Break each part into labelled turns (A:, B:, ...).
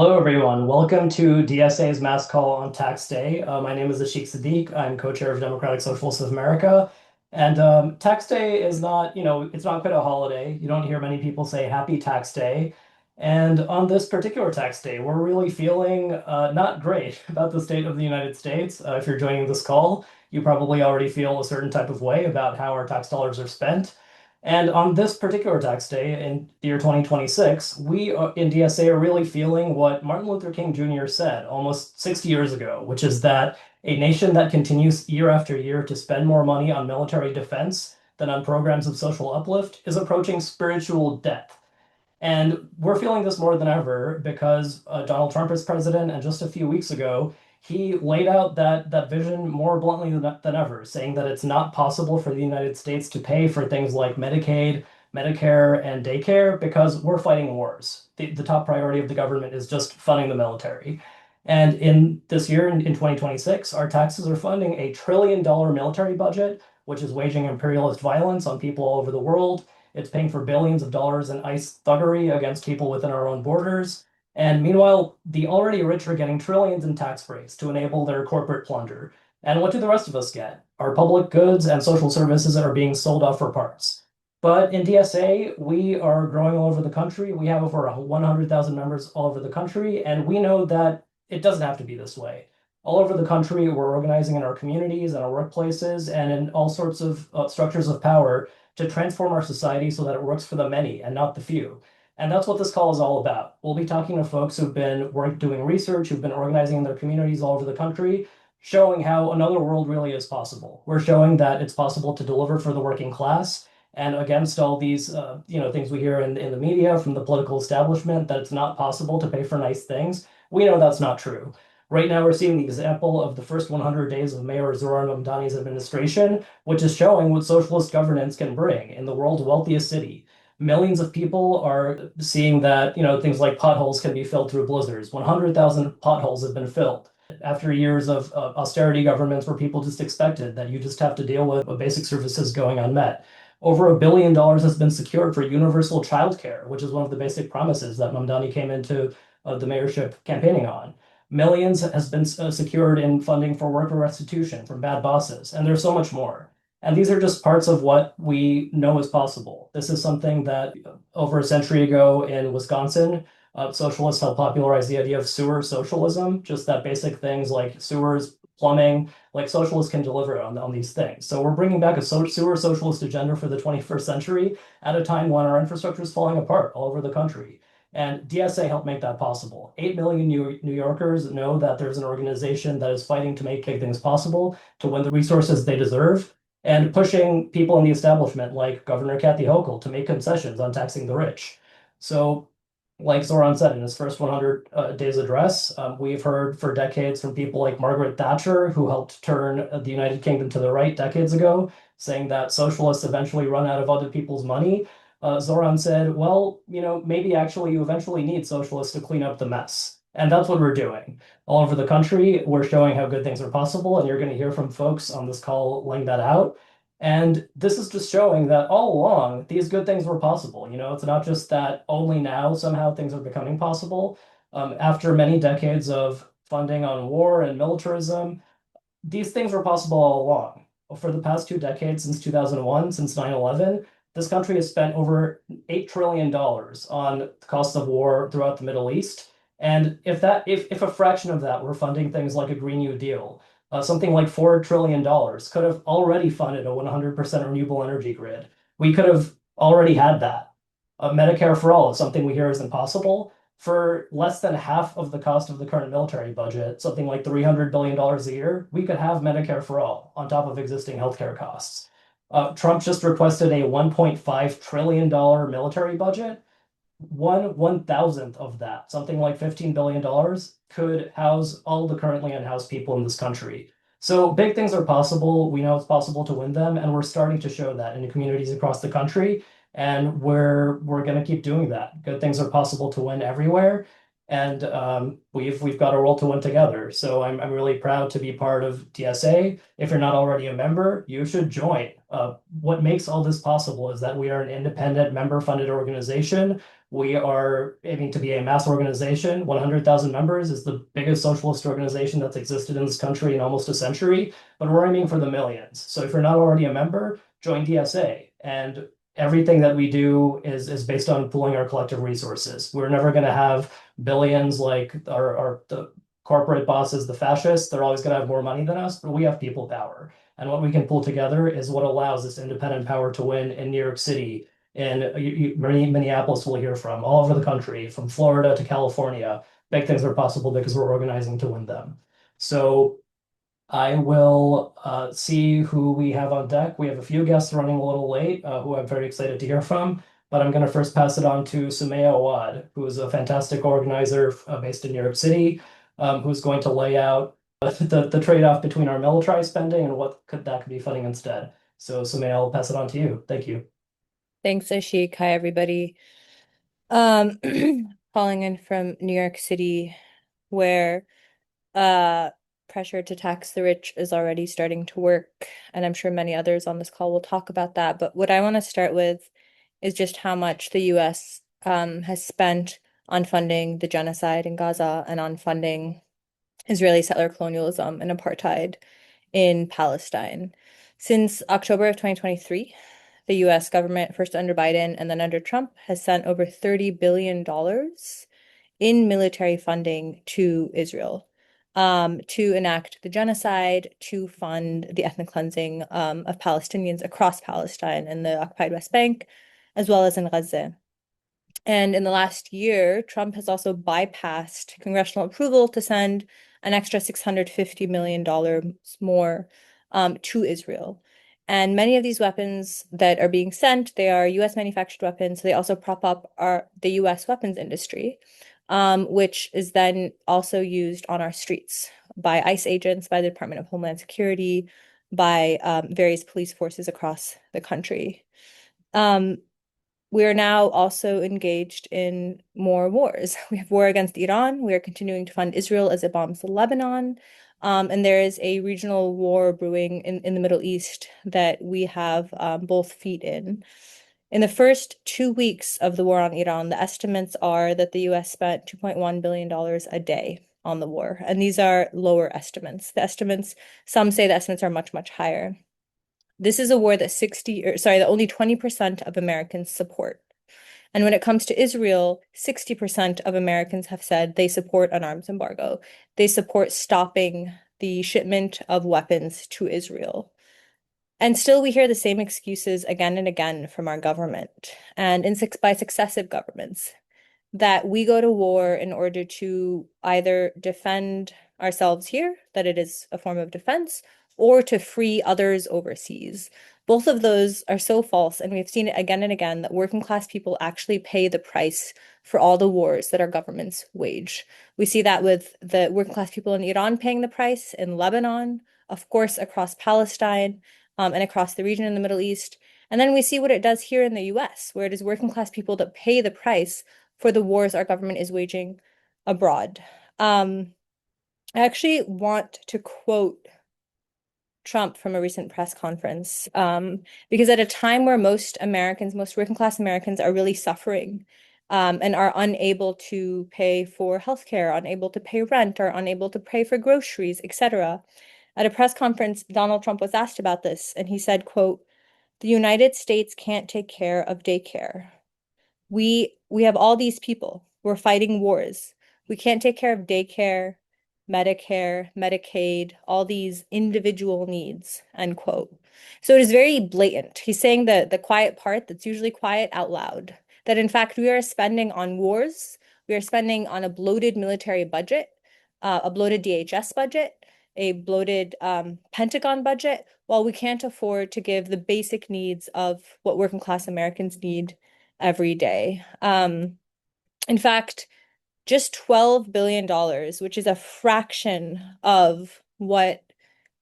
A: Hello, everyone. Welcome to DSA's Mass Call on Tax Day. My name is Ashik Sadiq. I'm co-chair of Democratic Socialists of America. And Tax Day is not, it's not quite a holiday. You don't hear many people say Happy Tax Day. And on this particular tax day, we're really feeling not great about the state of the United States. If you're joining this call, you probably already feel a certain type of way about how our tax dollars are spent. And on this particular tax day in the year 2026, we in DSA are really feeling what Martin Luther King Jr. said almost 60 years ago, which is that a nation that continues year after year to spend more money on military defense than on programs of social uplift is approaching spiritual death. And we're feeling this more than ever because Donald Trump is president, and just a few weeks ago, he laid out that vision more bluntly than ever, saying that it's not possible for the United States to pay for things like Medicaid, Medicare, and daycare because we're fighting wars. The top priority of the government is just funding the military. And in this year, in 2026, our taxes are funding a $1 trillion military budget, which is waging imperialist violence on people all over the world. It's paying for billions of dollars in ICE thuggery against people within our own borders. And meanwhile, the already rich are getting trillions in tax breaks to enable their corporate plunder. And what do the rest of us get? Our public goods and social services are being sold off for parts. But in DSA, we are growing all over the country. We have over 100,000 members all over the country, and we know that it doesn't have to be this way. All over the country, we're organizing in our communities and our workplaces and in all sorts of structures of power to transform our society so that it works for the many and not the few. And that's what this call is all about. We'll be talking to folks who've been doing research, who've been organizing in their communities all over the country, showing how another world really is possible. We're showing that it's possible to deliver for the working class, and against all these things we hear in the media from the political establishment, that it's not possible to pay for nice things. We know that's not true. Right now, we're seeing the example of the first 100 days of Mayor Zoran Mamdani's administration, which is showing what socialist governance can bring in the world's wealthiest city. Millions of people are seeing that, things like potholes can be filled through blizzards. 100,000 potholes have been filled after years of austerity governments where people just expected that you just have to deal with basic services going unmet. Over $1 billion has been secured for universal childcare, which is one of the basic promises that Mamdani came into the mayorship campaigning on. Millions has been secured in funding for worker restitution from bad bosses, and there's so much more. And these are just parts of what we know is possible. This is something that over a century ago in Wisconsin, socialists helped popularize the idea of sewer socialism, just that basic things like sewers, plumbing, like socialists can deliver on these things. So we're bringing back a sewer socialist agenda for the 21st century at a time when our infrastructure is falling apart all over the country. And DSA helped make that possible. 8 million New Yorkers know that there's an organization that is fighting to make big things possible, to win the resources they deserve, and pushing people in the establishment like Governor Kathy Hochul to make concessions on taxing the rich. So, like Zoran said in his first 100 days address, we've heard for decades from people like Margaret Thatcher, who helped turn the United Kingdom to the right decades ago, saying that socialists eventually run out of other people's money. Zoran said, well, maybe actually you eventually need socialists to clean up the mess. And that's what we're doing. All over the country, we're showing how good things are possible, and you're going to hear from folks on this call laying that out. And this is just showing that all along, these good things were possible. It's not just that only now somehow things are becoming possible. After many decades of funding on war and militarism, these things were possible all along. For the past 2 decades, since 2001, since 9/11, this country has spent over $8 trillion on the cost of war throughout the Middle East. And if a fraction of that were funding things like a Green New Deal, something like $4 trillion could have already funded a 100% renewable energy grid. We could have already had that. Medicare for all is something we hear is impossible. For less than half of the cost of the current military budget, something like $300 billion a year, we could have Medicare for all on top of existing healthcare costs. Trump just requested a $1.5 trillion military budget. One thousandth of that, something like $15 billion, could house all the currently unhoused people in this country. So big things are possible. We know it's possible to win them, and we're starting to show that in the communities across the country. And we're going to keep doing that. Good things are possible to win everywhere. and we've got a role to win together. So I'm really proud to be part of DSA. If you're not already a member, you should join. What makes all this possible is that we are an independent member-funded organization. We are aiming to be a mass organization. 100,000 members is the biggest socialist organization that's existed in this country in almost a century, but we're aiming for the millions. So if you're not already a member, join DSA. And everything that we do is based on pooling our collective resources. We're never going to have billions like the corporate bosses, the fascists. They're always going to have more money than us, but we have people power. And what we can pull together is what allows this independent power to win in New York City, in Minneapolis, we'll hear from all over the country, from Florida to California. Big things are possible because we're organizing to win them. So I will see who we have on deck. We have a few guests running a little late, who I'm very excited to hear from. But I'm going to first pass it on to Sumaya Awad, who is a fantastic organizer based in New York City, who's going to lay out the trade-off between our militarized spending and what that could be funding instead. So Sumaya, I'll pass it on to you. Thank you.
B: Thanks, Ashik. Hi, everybody. Um, Calling in from New York City, where uh, pressure to tax the rich is already starting to work, and I'm sure many others on this call will talk about that. But what I want to start with is just how much the U.S. Has spent on funding the genocide in Gaza and on funding Israeli settler colonialism and apartheid in Palestine. Since October of 2023, the US government, first under Biden and then under Trump, has sent over $30 billion in military funding to Israel, to enact the genocide, to fund the ethnic cleansing of Palestinians across Palestine and the occupied West Bank, as well as in Gaza. And in the last year, Trump has also bypassed congressional approval to send an extra $650 million more to Israel. And many of these weapons that are being sent, they are US manufactured weapons. So they also prop up the US weapons industry, which is then also used on our streets by ICE agents, by the Department of Homeland Security, by various police forces across the country. We are now also engaged in more wars. We have war against Iran. We are continuing to fund Israel as it bombs Lebanon. And there is a regional war brewing in the Middle East that we have both feet in. In the first 2 weeks of the war on Iran, the estimates are that the US spent $2.1 billion a day on the war. And these are lower estimates. Some say the estimates are much, much higher. This is a war that only 20% of Americans support. And when it comes to Israel, 60% of Americans have said they support an arms embargo. They support stopping the shipment of weapons to Israel. And still, we hear the same excuses again and again from our government and by successive governments that we go to war in order to either defend ourselves here, that it is a form of defense, or to free others overseas. Both of those are so false, and we've seen it again and again that working class people actually pay the price for all the wars that our governments wage. We see that with the working class people in Iran paying the price, in Lebanon, of course, across Palestine, and across the region in the Middle East. And then we see what it does here in the US, where it is working class people that pay the price for the wars our government is waging abroad. I actually want to quote Trump from a recent press conference, because at a time where most working class Americans are really suffering, and are unable to pay for healthcare, unable to pay rent, or unable to pay for groceries, etc. At a press conference, Donald Trump was asked about this, and he said, quote, "The United States can't take care of daycare. We have all these people. We're fighting wars. We can't take care of daycare, Medicare, Medicaid, all these individual needs," end quote. So it is very blatant. He's saying the quiet part that's usually quiet out loud, that in fact we are spending on wars, we are spending on a bloated military budget, a bloated DHS budget, a bloated Pentagon budget, while we can't afford to give the basic needs of what working class Americans need every day. In fact, just $12 billion, which is a fraction of what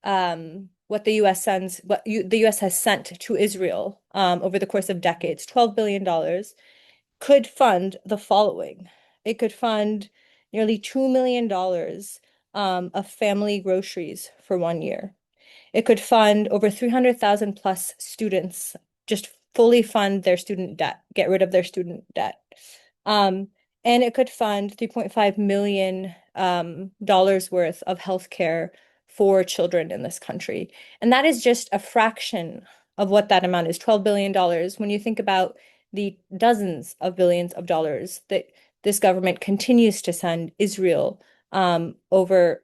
B: the US has sent to Israel over the course of decades. $12 billion could fund the following. It could fund nearly $2 million of family groceries for 1 year. It could fund over 300,000 plus students, just fully fund their student debt, get rid of their student debt. Um, and it could fund $3.5 million dollars worth of healthcare for children in this country. And that is just a fraction of what that amount is, $12 billion dollars. When you think about the dozens of billions of dollars that this government continues to send Israel over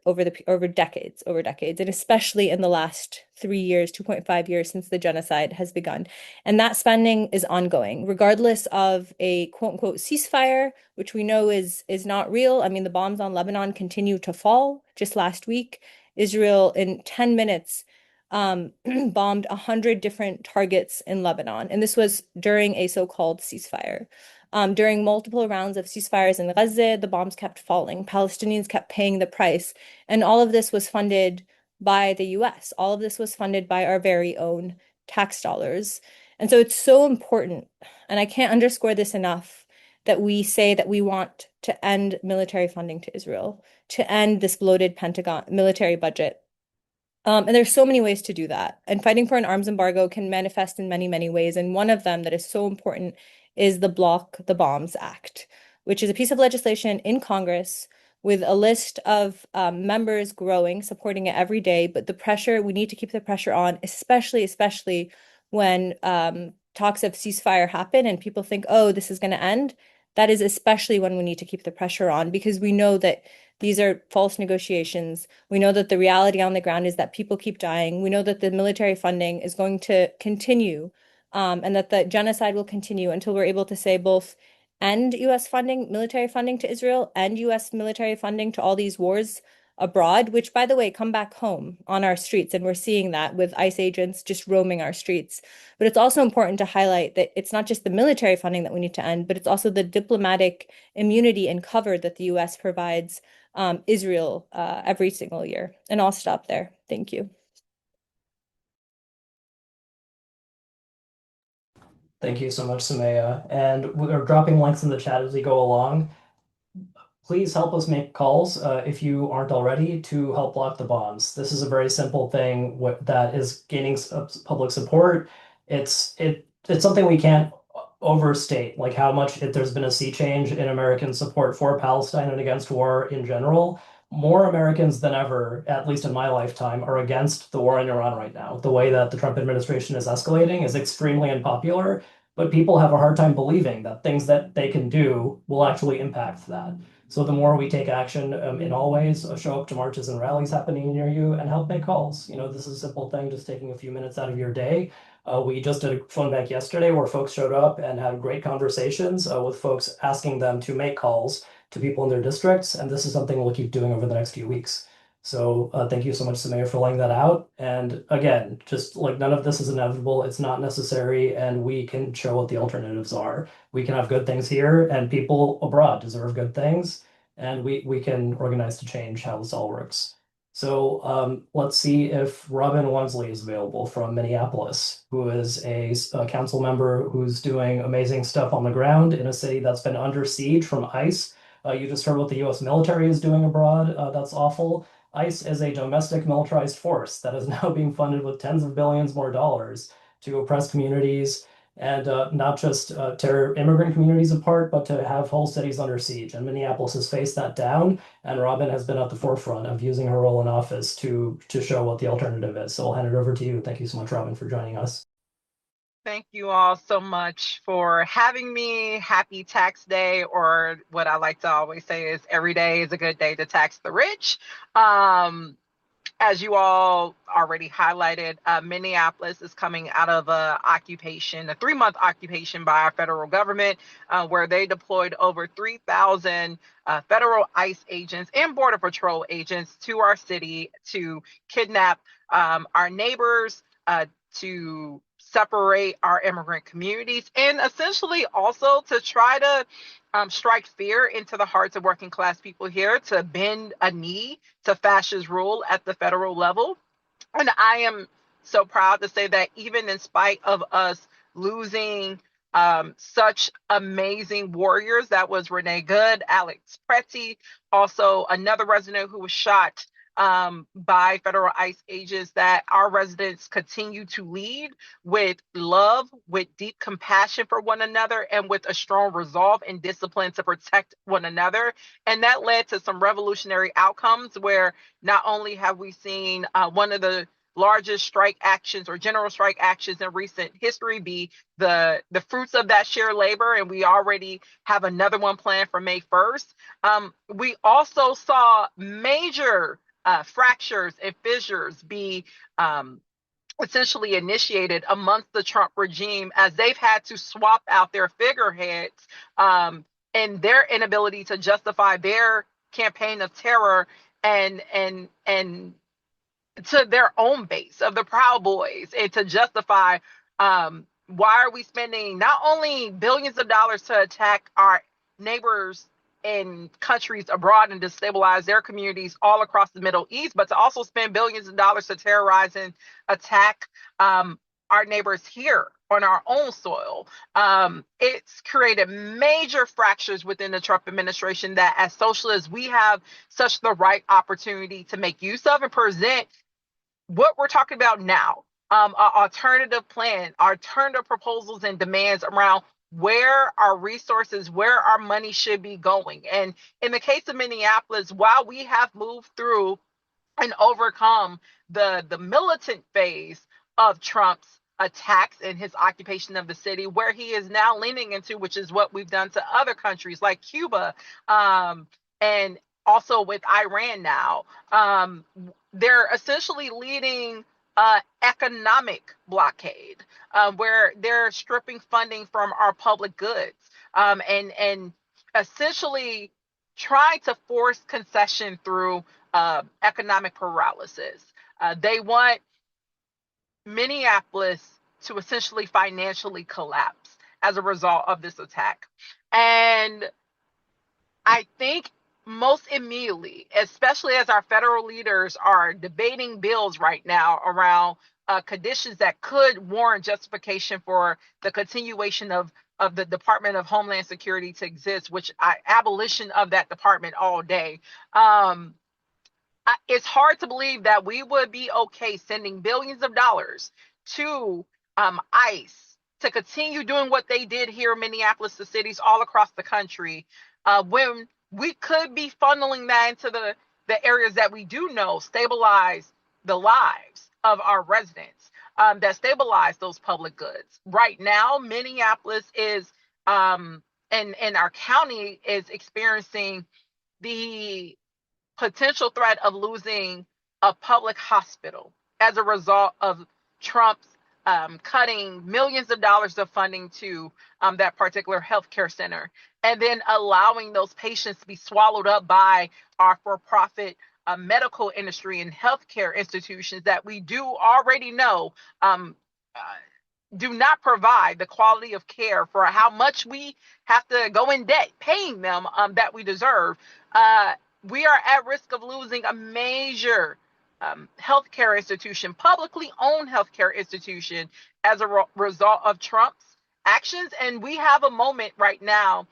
B: decades, and especially in the last 3 years, 2.5 years since the genocide has begun. And that spending is ongoing, regardless of a quote unquote ceasefire, which we know is not real. I mean, the bombs on Lebanon continue to fall. Just last week, Israel in 10 minutes bombed 100 different targets in Lebanon. And this was during a so-called ceasefire. During multiple rounds of ceasefires in Gaza, the bombs kept falling. Palestinians kept paying the price. And all of this was funded by the US. All of this was funded by our very own tax dollars. And so it's so important, and I can't underscore this enough, that we say that we want to end military funding to Israel, to end this bloated Pentagon military budget. And there's so many ways to do that. And fighting for an arms embargo can manifest in many, many ways. And one of them that is so important is the Block the Bombs Act, which is a piece of legislation in Congress with a list of members growing, supporting it every day. But the pressure, we need to keep the pressure on, especially when talks of ceasefire happen and people think, oh, this is going to end. That is especially when we need to keep the pressure on, because we know that these are false negotiations. We know that the reality on the ground is that people keep dying. We know that the military funding is going to continue, and that the genocide will continue until we're able to say both end US funding, military funding to Israel, and US military funding to all these wars abroad, which, by the way, come back home on our streets. And we're seeing that with ICE agents just roaming our streets. But it's also important to highlight that it's not just the military funding that we need to end, but it's also the diplomatic immunity and cover that the US provides Israel every single year. And I'll stop there. Thank you.
A: Thank you so much, Sumaya. And we're dropping links in the chat as we go along. Please help us make calls if you aren't already to help block the bombs. This is a very simple thing that is gaining public support. It's something we can't overstate, like how much there's been a sea change in American support for Palestine and against war in general. More Americans than ever, at least in my lifetime, are against the war in Iran right now. The way that the Trump administration is escalating is extremely unpopular, but people have a hard time believing that things that they can do will actually impact that. So the more we take action in all ways, show up to marches and rallies happening near you, and help make calls. This is a simple thing, just taking a few minutes out of your day. We just did a phone bank yesterday where folks showed up and had great conversations with folks asking them to make calls to people in their districts. And this is something we'll keep doing over the next few weeks. So thank you so much, Samir, for laying that out. And again, just like none of this is inevitable, it's not necessary, and we can show what the alternatives are. We can have good things here, and people abroad deserve good things, and we can organize to change how this all works. So let's see if Robin Wonsley is available from Minneapolis, who is a council member who's doing amazing stuff on the ground in a city that's been under siege from ICE. You just heard what the US military is doing abroad. That's awful. ICE is a domestic militarized force that is now being funded with tens of billions more dollars to oppress communities and not just tear immigrant communities apart, but to have whole cities under siege. And Minneapolis has faced that down, and Robin has been at the forefront of using her role in office to show what the alternative is. So I'll hand it over to you. Thank you so much, Robin, for joining us.
C: Thank you all so much for having me. Happy tax day, or what I like to always say is every day is a good day to tax the rich. As you all already highlighted, Minneapolis is coming out of a 3-month occupation by our federal government, where they deployed over 3,000 federal ICE agents and Border Patrol agents to our city to kidnap our neighbors, to separate our immigrant communities, and essentially also to try to strike fear into the hearts of working class people here, to bend a knee to fascist rule at the federal level. And I am so proud to say that even in spite of us losing such amazing warriors. That was Renee Good, Alex Pretty, also another resident who was shot by federal ICE agents, that our residents continue to lead with love, with deep compassion for one another, and with a strong resolve and discipline to protect one another. And that led to some revolutionary outcomes where not only have we seen one of the largest strike actions or general strike actions in recent history be the fruits of that shared labor, and we already have another one planned for May 1st. We also saw major fractures and fissures be essentially initiated amongst the Trump regime as they've had to swap out their figureheads and their inability to justify their campaign of terror and to their own base of the Proud Boys, and to justify why are we spending not only billions of dollars to attack our neighbors in countries abroad and destabilize their communities all across the Middle East, but to also spend billions of dollars to terrorize and attack our neighbors here on our own soil. It's created major fractures within the Trump administration that as socialists, we have such the right opportunity to make use of and present what we're talking about now, an alternative plan, alternative proposals and demands around where our resources, where our money should be going. And in the case of Minneapolis, while we have moved through and overcome the militant phase of Trump's attacks and his occupation of the city, where he is now leaning into, which is what we've done to other countries like Cuba, and also with Iran now, they're essentially leading economic blockade, where they're stripping funding from our public goods, and essentially trying to force concession through economic paralysis. They want Minneapolis to essentially financially collapse as a result of this attack. And I think most immediately, especially as our federal leaders are debating bills right now around conditions that could warrant justification for the continuation of the Department of Homeland Security to exist, which abolition of that department all day. It's hard to believe that we would be okay sending billions of dollars to ICE to continue doing what they did here in Minneapolis, to cities all across the country, when we could be funneling that into the areas that we do know stabilize the lives of our residents, that stabilize those public goods. Right now, Minneapolis is, and our county is experiencing the potential threat of losing a public hospital as a result of Trump's cutting millions of dollars of funding to that particular healthcare center, and then allowing those patients to be swallowed up by our for-profit medical industry and healthcare institutions that we do already know do not provide the quality of care for how much we have to go in debt paying them that we deserve. We are at risk of losing a major healthcare institution, publicly owned healthcare institution, as a result of Trump's actions. And we have a moment right now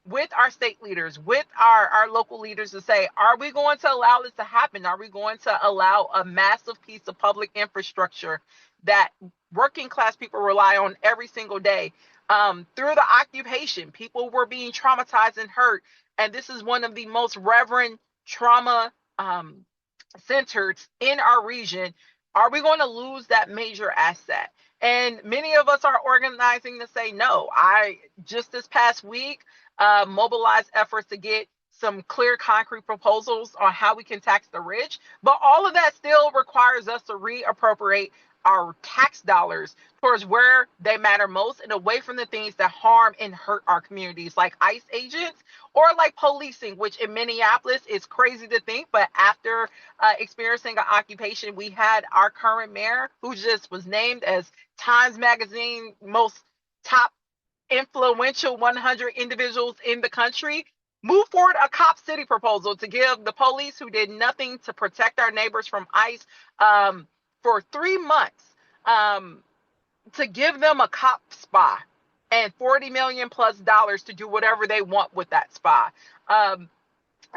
C: with our state leaders, with our local leaders, to say, are we going to allow this to happen? Are we going to allow a massive piece of public infrastructure that working class people rely on every single day? Through the occupation, people were being traumatized and hurt. And this is one of the most reverent trauma centered in our region. Are we going to lose that major asset? And many of us are organizing to say no. I just this past week mobilized efforts to get some clear, concrete proposals on how we can tax the rich. But all of that still requires us to reappropriate our tax dollars towards where they matter most and away from the things that harm and hurt our communities, like ICE agents or like policing, which in Minneapolis is crazy to think. But after experiencing an occupation, we had our current mayor, who just was named as Times Magazine most top influential 100 individuals in the country, move forward a cop city proposal to give the police, who did nothing to protect our neighbors from ICE for 3 months, to give them a cop spa and $40 million plus to do whatever they want with that spa.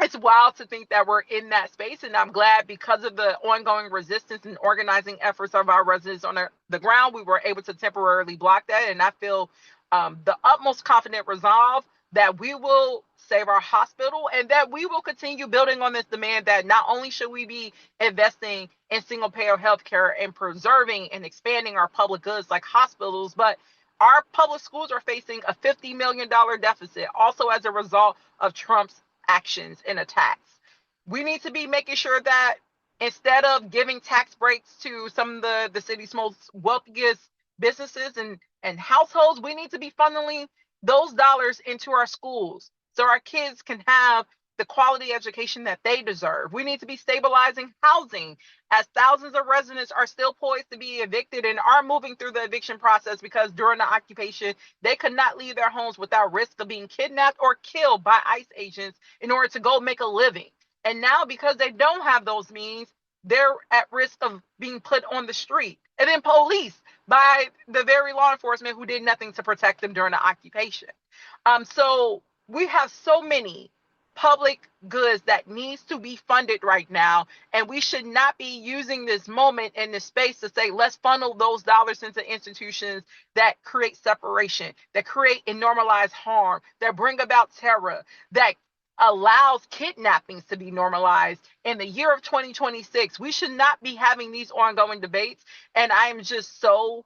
C: It's wild to think that we're in that space, and I'm glad because of the ongoing resistance and organizing efforts of our residents on the ground, we were able to temporarily block that. And I feel the utmost confident resolve that we will save our hospital and that we will continue building on this demand that not only should we be investing in single payer healthcare and preserving and expanding our public goods like hospitals, but our public schools are facing a $50 million deficit also as a result of Trump's actions and attacks. We need to be making sure that instead of giving tax breaks to some of the city's most wealthiest businesses and households, we need to be funneling those dollars into our schools so our kids can have the quality education that they deserve. We need to be stabilizing housing as thousands of residents are still poised to be evicted and are moving through the eviction process because during the occupation, they could not leave their homes without risk of being kidnapped or killed by ICE agents in order to go make a living. And now because they don't have those means, they're at risk of being put on the street and then police by the very law enforcement who did nothing to protect them during the occupation. So we have so many public goods that needs to be funded right now, and we should not be using this moment and this space to say let's funnel those dollars into institutions that create separation, that create and normalize harm, that bring about terror, that allows kidnappings to be normalized in the year of 2026. We should not be having these ongoing debates, and I am just so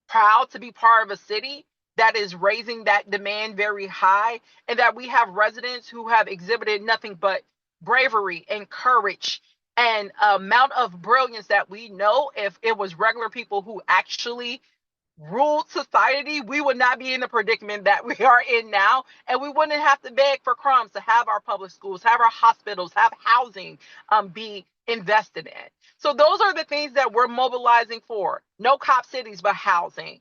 C: proud to be part of a city that is raising that demand very high, and that we have residents who have exhibited nothing but bravery and courage and amount of brilliance that we know if it was regular people who actually ruled society, we would not be in the predicament that we are in now, and we wouldn't have to beg for crumbs to have our public schools, have our hospitals, have housing be invested in. So those are the things that we're mobilizing for. No cop cities, but housing,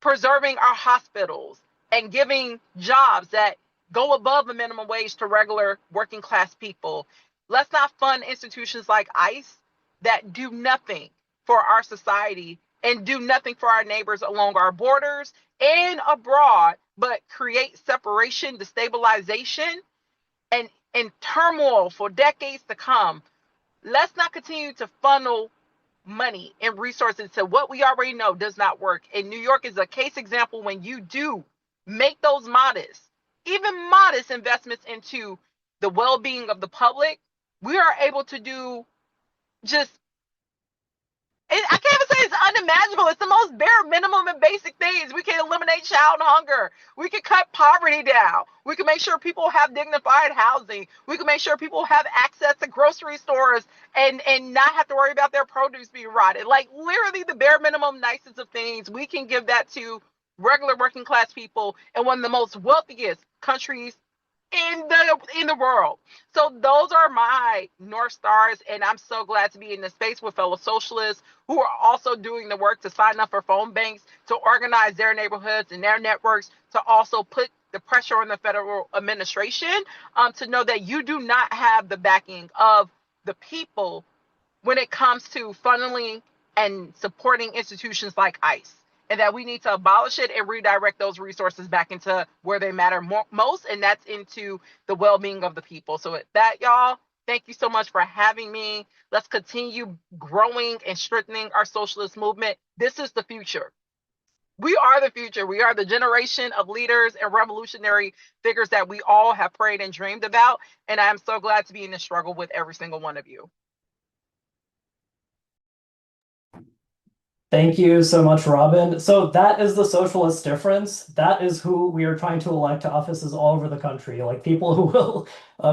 C: preserving our hospitals, and giving jobs that go above the minimum wage to regular working class people. Let's not fund institutions like ICE that do nothing for our society and do nothing for our neighbors along our borders and abroad, but create separation, destabilization, and turmoil for decades to come. Let's not continue to funnel money and resources to what we already know does not work. And New York is a case example. When you do make those modest, even modest investments into the well-being of the public, we are able to do just, I can't even say it's unimaginable. It's the most bare minimum and basic things. We can eliminate child hunger. We can cut poverty down. We can make sure people have dignified housing. We can make sure people have access to grocery stores and not have to worry about their produce being rotted. Like literally the bare minimum nicest of things. We can give that to regular working class people in one of the most wealthiest countries in the world. So those are my North Stars, and I'm so glad to be in the space with fellow socialists who are also doing the work to sign up for phone banks, to organize their neighborhoods and their networks, to also put the pressure on the federal administration to know that you do not have the backing of the people when it comes to funneling and supporting institutions like ICE, and that we need to abolish it and redirect those resources back into where they matter most, and that's into the well-being of the people. So with that, y'all, thank you so much for having me. Let's continue growing and strengthening our socialist movement. This is the future. We are the future. We are the generation of leaders and revolutionary figures that we all have prayed and dreamed about, and I am so glad to be in the struggle with every single one of you.
A: Thank you so much, Robin. So that is the socialist difference. That is who we are trying to elect to offices all over the country, like people who will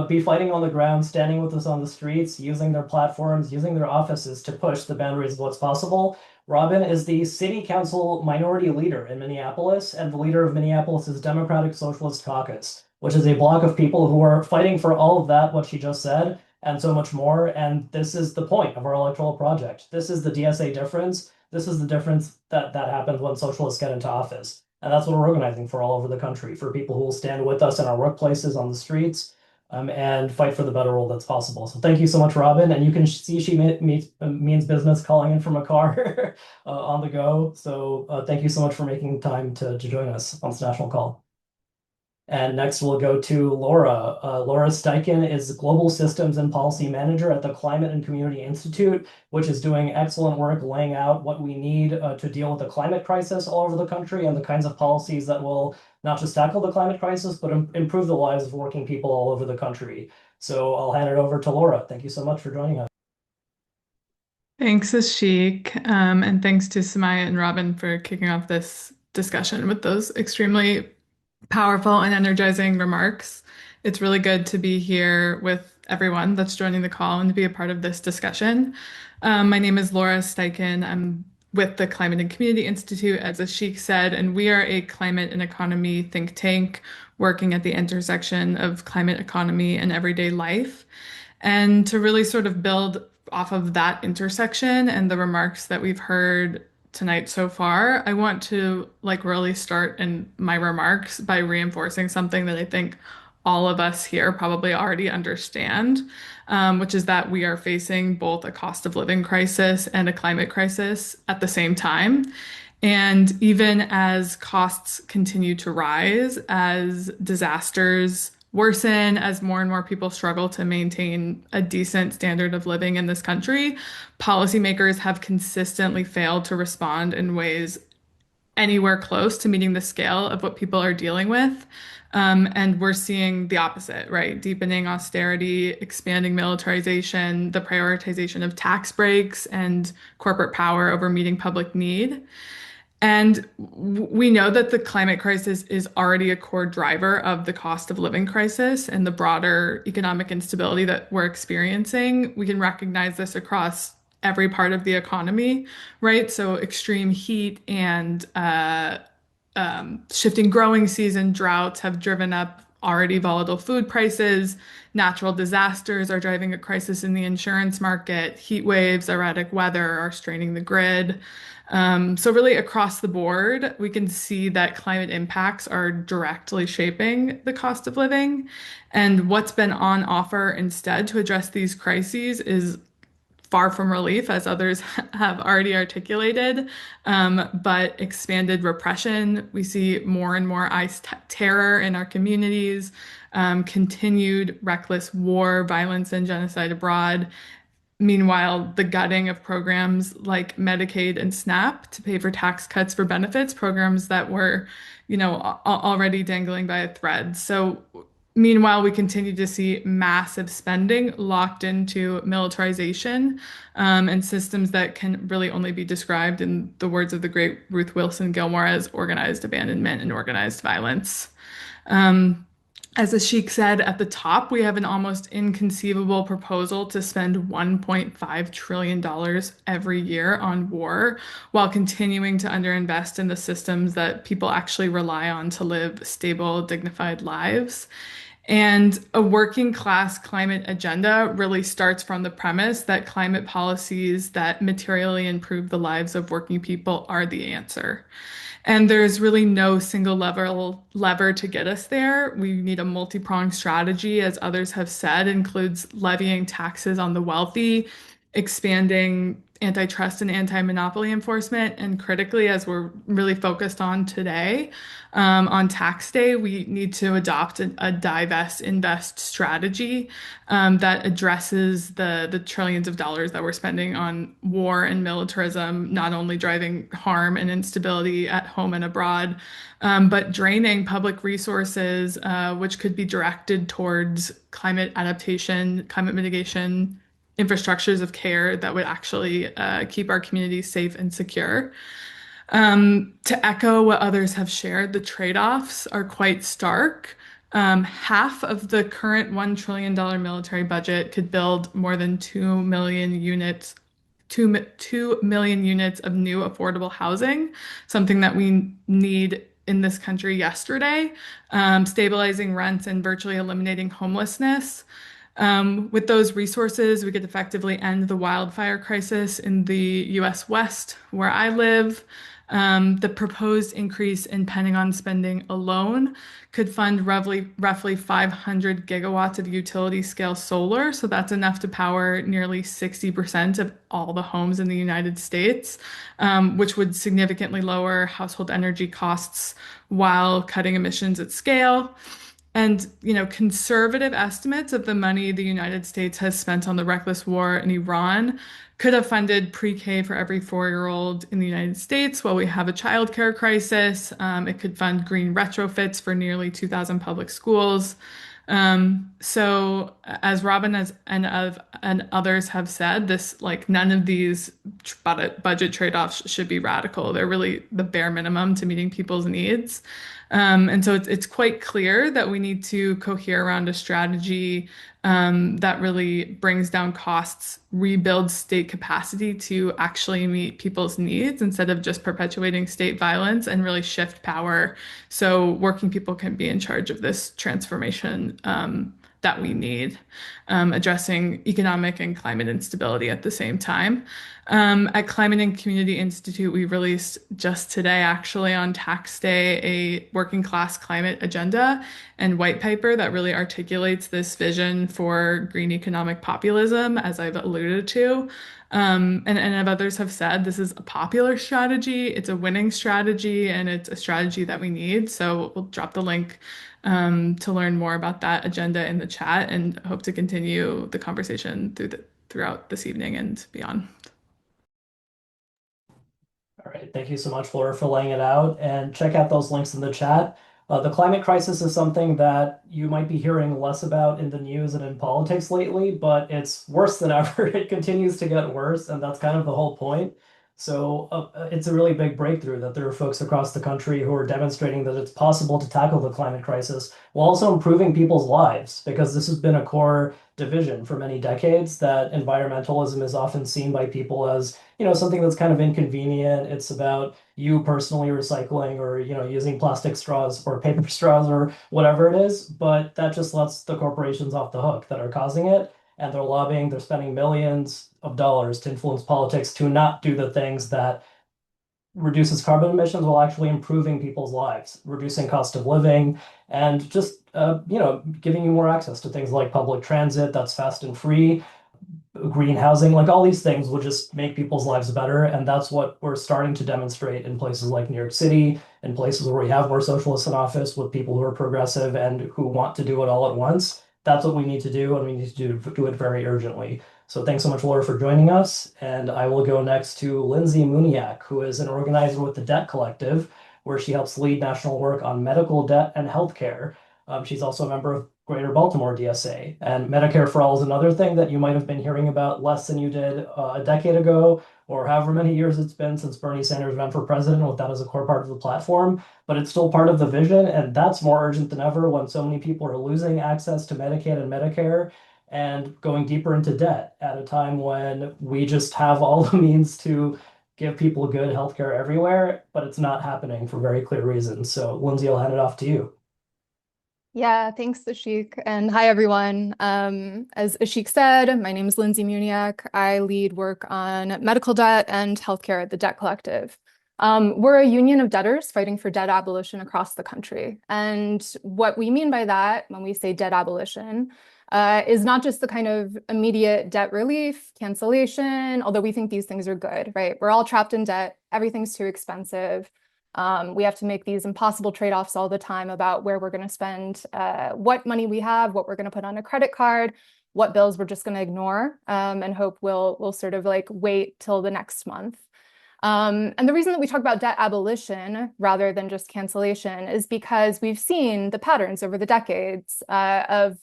A: be fighting on the ground, standing with us on the streets, using their platforms, using their offices to push the boundaries of what's possible. Robin is the city council minority leader in Minneapolis and the leader of Minneapolis's Democratic Socialist Caucus, which is a block of people who are fighting for all of that, what she just said, and so much more. And this is the point of our electoral project. This is the DSA difference. This is the difference that happens when socialists get into office. And that's what we're organizing for all over the country, for people who will stand with us in our workplaces, on the streets, and fight for the better world that's possible. So thank you so much, Robin. And you can see she means business calling in from a car on the go. So thank you so much for making time to join us on this national call. And next we'll go to Laura. Laura Steichen is Global Systems and Policy Manager at the Climate and Community Institute, which is doing excellent work laying out what we need to deal with the climate crisis all over the country and the kinds of policies that will not just tackle the climate crisis, but improve the lives of working people all over the country. So I'll hand it over to Laura. Thank you so much for joining us.
D: Thanks, Ashik, and thanks to Sumaya and Robin for kicking off this discussion with those extremely powerful and energizing remarks. It's really good to be here with everyone that's joining the call and to be a part of this discussion. My name is Laura Steichen. I'm with the Climate and Community Institute, as Ashik said, and we are a climate and economy think tank working at the intersection of climate, economy, and everyday life. And to really sort of build off of that intersection and the remarks that we've heard tonight so far, I want to really start in my remarks by reinforcing something that I think all of us here probably already understand, which is that we are facing both a cost of living crisis and a climate crisis at the same time. And even as costs continue to rise, as disasters worsen, as more and more people struggle to maintain a decent standard of living in this country, policymakers have consistently failed to respond in ways anywhere close to meeting the scale of what people are dealing with. And we're seeing the opposite, right? Deepening austerity, expanding militarization, the prioritization of tax breaks and corporate power over meeting public need. And we know that the climate crisis is already a core driver of the cost of living crisis and the broader economic instability that we're experiencing. We can recognize this across every part of the economy, right? So extreme heat and shifting growing season droughts have driven up already volatile food prices. Natural disasters are driving a crisis in the insurance market. Heat waves, erratic weather are straining the grid. So really across the board, we can see that climate impacts are directly shaping the cost of living. And what's been on offer instead to address these crises is far from relief, as others have already articulated, but expanded repression. We see more and more ICE terror in our communities, continued reckless war, violence, and genocide abroad. Meanwhile, the gutting of programs like Medicaid and SNAP to pay for tax cuts for benefits, programs that were, already dangling by a thread. So meanwhile, we continue to see massive spending locked into militarization, and systems that can really only be described in the words of the great Ruth Wilson Gilmore as organized abandonment and organized violence. As Ashik said at the top, we have an almost inconceivable proposal to spend $1.5 trillion every year on war while continuing to underinvest in the systems that people actually rely on to live stable, dignified lives. And a working class climate agenda really starts from the premise that climate policies that materially improve the lives of working people are the answer. And there's really no single lever to get us there. We need a multi-pronged strategy, as others have said, includes levying taxes on the wealthy, expanding antitrust and anti-monopoly enforcement, and critically, as we're really focused on today, on tax day, we need to adopt a divest invest strategy that addresses the trillions of dollars that we're spending on war and militarism, not only driving harm and instability at home and abroad, but draining public resources, which could be directed towards climate adaptation, climate mitigation, infrastructures of care that would actually keep our communities safe and secure. To echo what others have shared, the trade-offs are quite stark. Half of the current $1 trillion military budget could build more than 2 million units, 2 million units of new affordable housing, something that we need in this country yesterday, stabilizing rents and virtually eliminating homelessness. With those resources, we could effectively end the wildfire crisis in the US West, where I live, The proposed increase in Pentagon spending alone could fund roughly 500 gigawatts of utility scale solar. So that's enough to power nearly 60% of all the homes in the United States, which would significantly lower household energy costs while cutting emissions at scale. And, conservative estimates of the money the United States has spent on the reckless war in Iran could have funded pre-K for every 4-year-old in the United States while we have a childcare crisis. It could fund green retrofits for nearly 2,000 public schools. So as Robin and others have said, none of these budget trade-offs should be radical. They're really the bare minimum to meeting people's needs. And so it's quite clear that we need to cohere around a strategy that really brings down costs, rebuilds state capacity to actually meet people's needs instead of just perpetuating state violence, and really shift power so working people can be in charge of this transformation that we need, addressing economic and climate instability at the same time. At Climate and Community Institute, we released just today, actually, on tax day, a working class climate agenda and white paper that really articulates this vision for green economic populism, as I've alluded to. And as others have said, this is a popular strategy, it's a winning strategy, and it's a strategy that we need. So we'll drop the link to learn more about that agenda in the chat, and hope to continue the conversation throughout this evening and beyond.
A: All right, thank you so much, Laura, for laying it out. And check out those links in the chat. The climate crisis is something that you might be hearing less about in the news and in politics lately, but it's worse than ever. It continues to get worse, and that's kind of the whole point. So it's a really big breakthrough that there are folks across the country who are demonstrating that it's possible to tackle the climate crisis while also improving people's lives, because this has been a core division for many decades, that environmentalism is often seen by people as, something that's kind of inconvenient. It's about you personally recycling, or, using plastic straws or paper straws or whatever it is, but that just lets the corporations off the hook that are causing it. And they're lobbying, they're spending millions of dollars to influence politics to not do the things that reduces carbon emissions while actually improving people's lives, reducing cost of living, and just giving you more access to things like public transit that's fast and free, green housing. Like, all these things will just make people's lives better, and that's what we're starting to demonstrate in places like New York City, in places where we have more socialists in office, with people who are progressive and who want to do it all at once. That's what we need to do, and we need to do it very urgently. So thanks so much, Laura, for joining us. And I will go next to Lindsay Muniak, who is an organizer with the Debt Collective, where she helps lead national work on medical debt and healthcare. She's also a member of Greater Baltimore DSA. And Medicare for All is another thing that you might have been hearing about less than you did a decade ago, or however many years it's been since Bernie Sanders ran for president with that as a core part of the platform. But it's still part of the vision, and that's more urgent than ever when so many people are losing access to Medicaid and Medicare and going deeper into debt at a time when we just have all the means to give people good healthcare everywhere, but it's not happening for very clear reasons. So Lindsay, I'll hand it off to you.
E: Yeah, thanks, Ashik. And hi, everyone. As Ashik said, my name is Lindsay Muniak. I lead work on medical debt and healthcare at the Debt Collective. We're a union of debtors fighting for debt abolition across the country. And what we mean by that when we say debt abolition is not just the kind of immediate debt relief, cancellation, although we think these things are good, right? We're all trapped in debt. Everything's too expensive. We have to make these impossible trade-offs all the time about where we're going to spend what money we have, what we're going to put on a credit card, what bills we're just going to ignore and hope we'll sort of like wait till the next month. And the reason that we talk about debt abolition rather than just cancellation is because we've seen the patterns over the decades of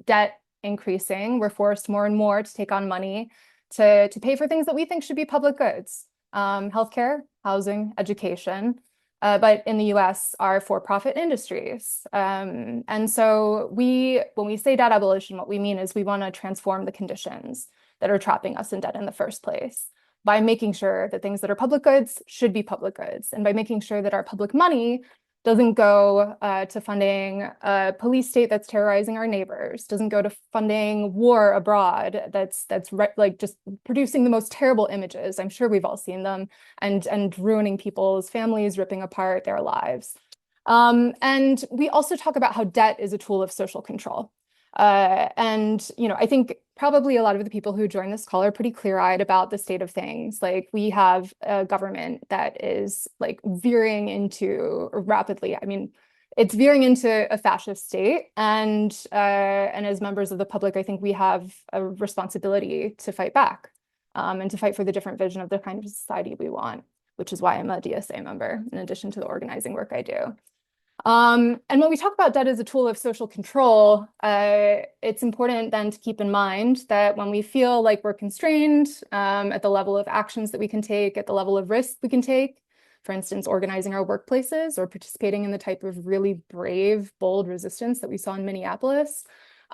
E: debt increasing. We're forced more and more to take on money to pay for things that we think should be public goods, healthcare, housing, education. But in the US are for-profit industries. And so when we say debt abolition, what we mean is we want to transform the conditions that are trapping us in debt in the first place by making sure that things that are public goods should be public goods, and by making sure that our public money doesn't go to funding a police state that's terrorizing our neighbors, doesn't go to funding war abroad that's like just producing the most terrible images. I'm sure we've all seen them, and ruining people's families, ripping apart their lives. And we also talk about how debt is a tool of social control. And I think probably a lot of the people who join this call are pretty clear-eyed about the state of things. Like, we have a government that is like veering into rapidly. I mean, it's veering into a fascist state, and as members of the public, I think we have a responsibility to fight back, and to fight for the different vision of the kind of society we want, which is why I'm a DSA member, in addition to the organizing work I do. And when we talk about debt as a tool of social control, it's important then to keep in mind that when we feel like we're constrained at the level of actions that we can take, at the level of risk we can take, for instance, organizing our workplaces or participating in the type of really brave, bold resistance that we saw in Minneapolis,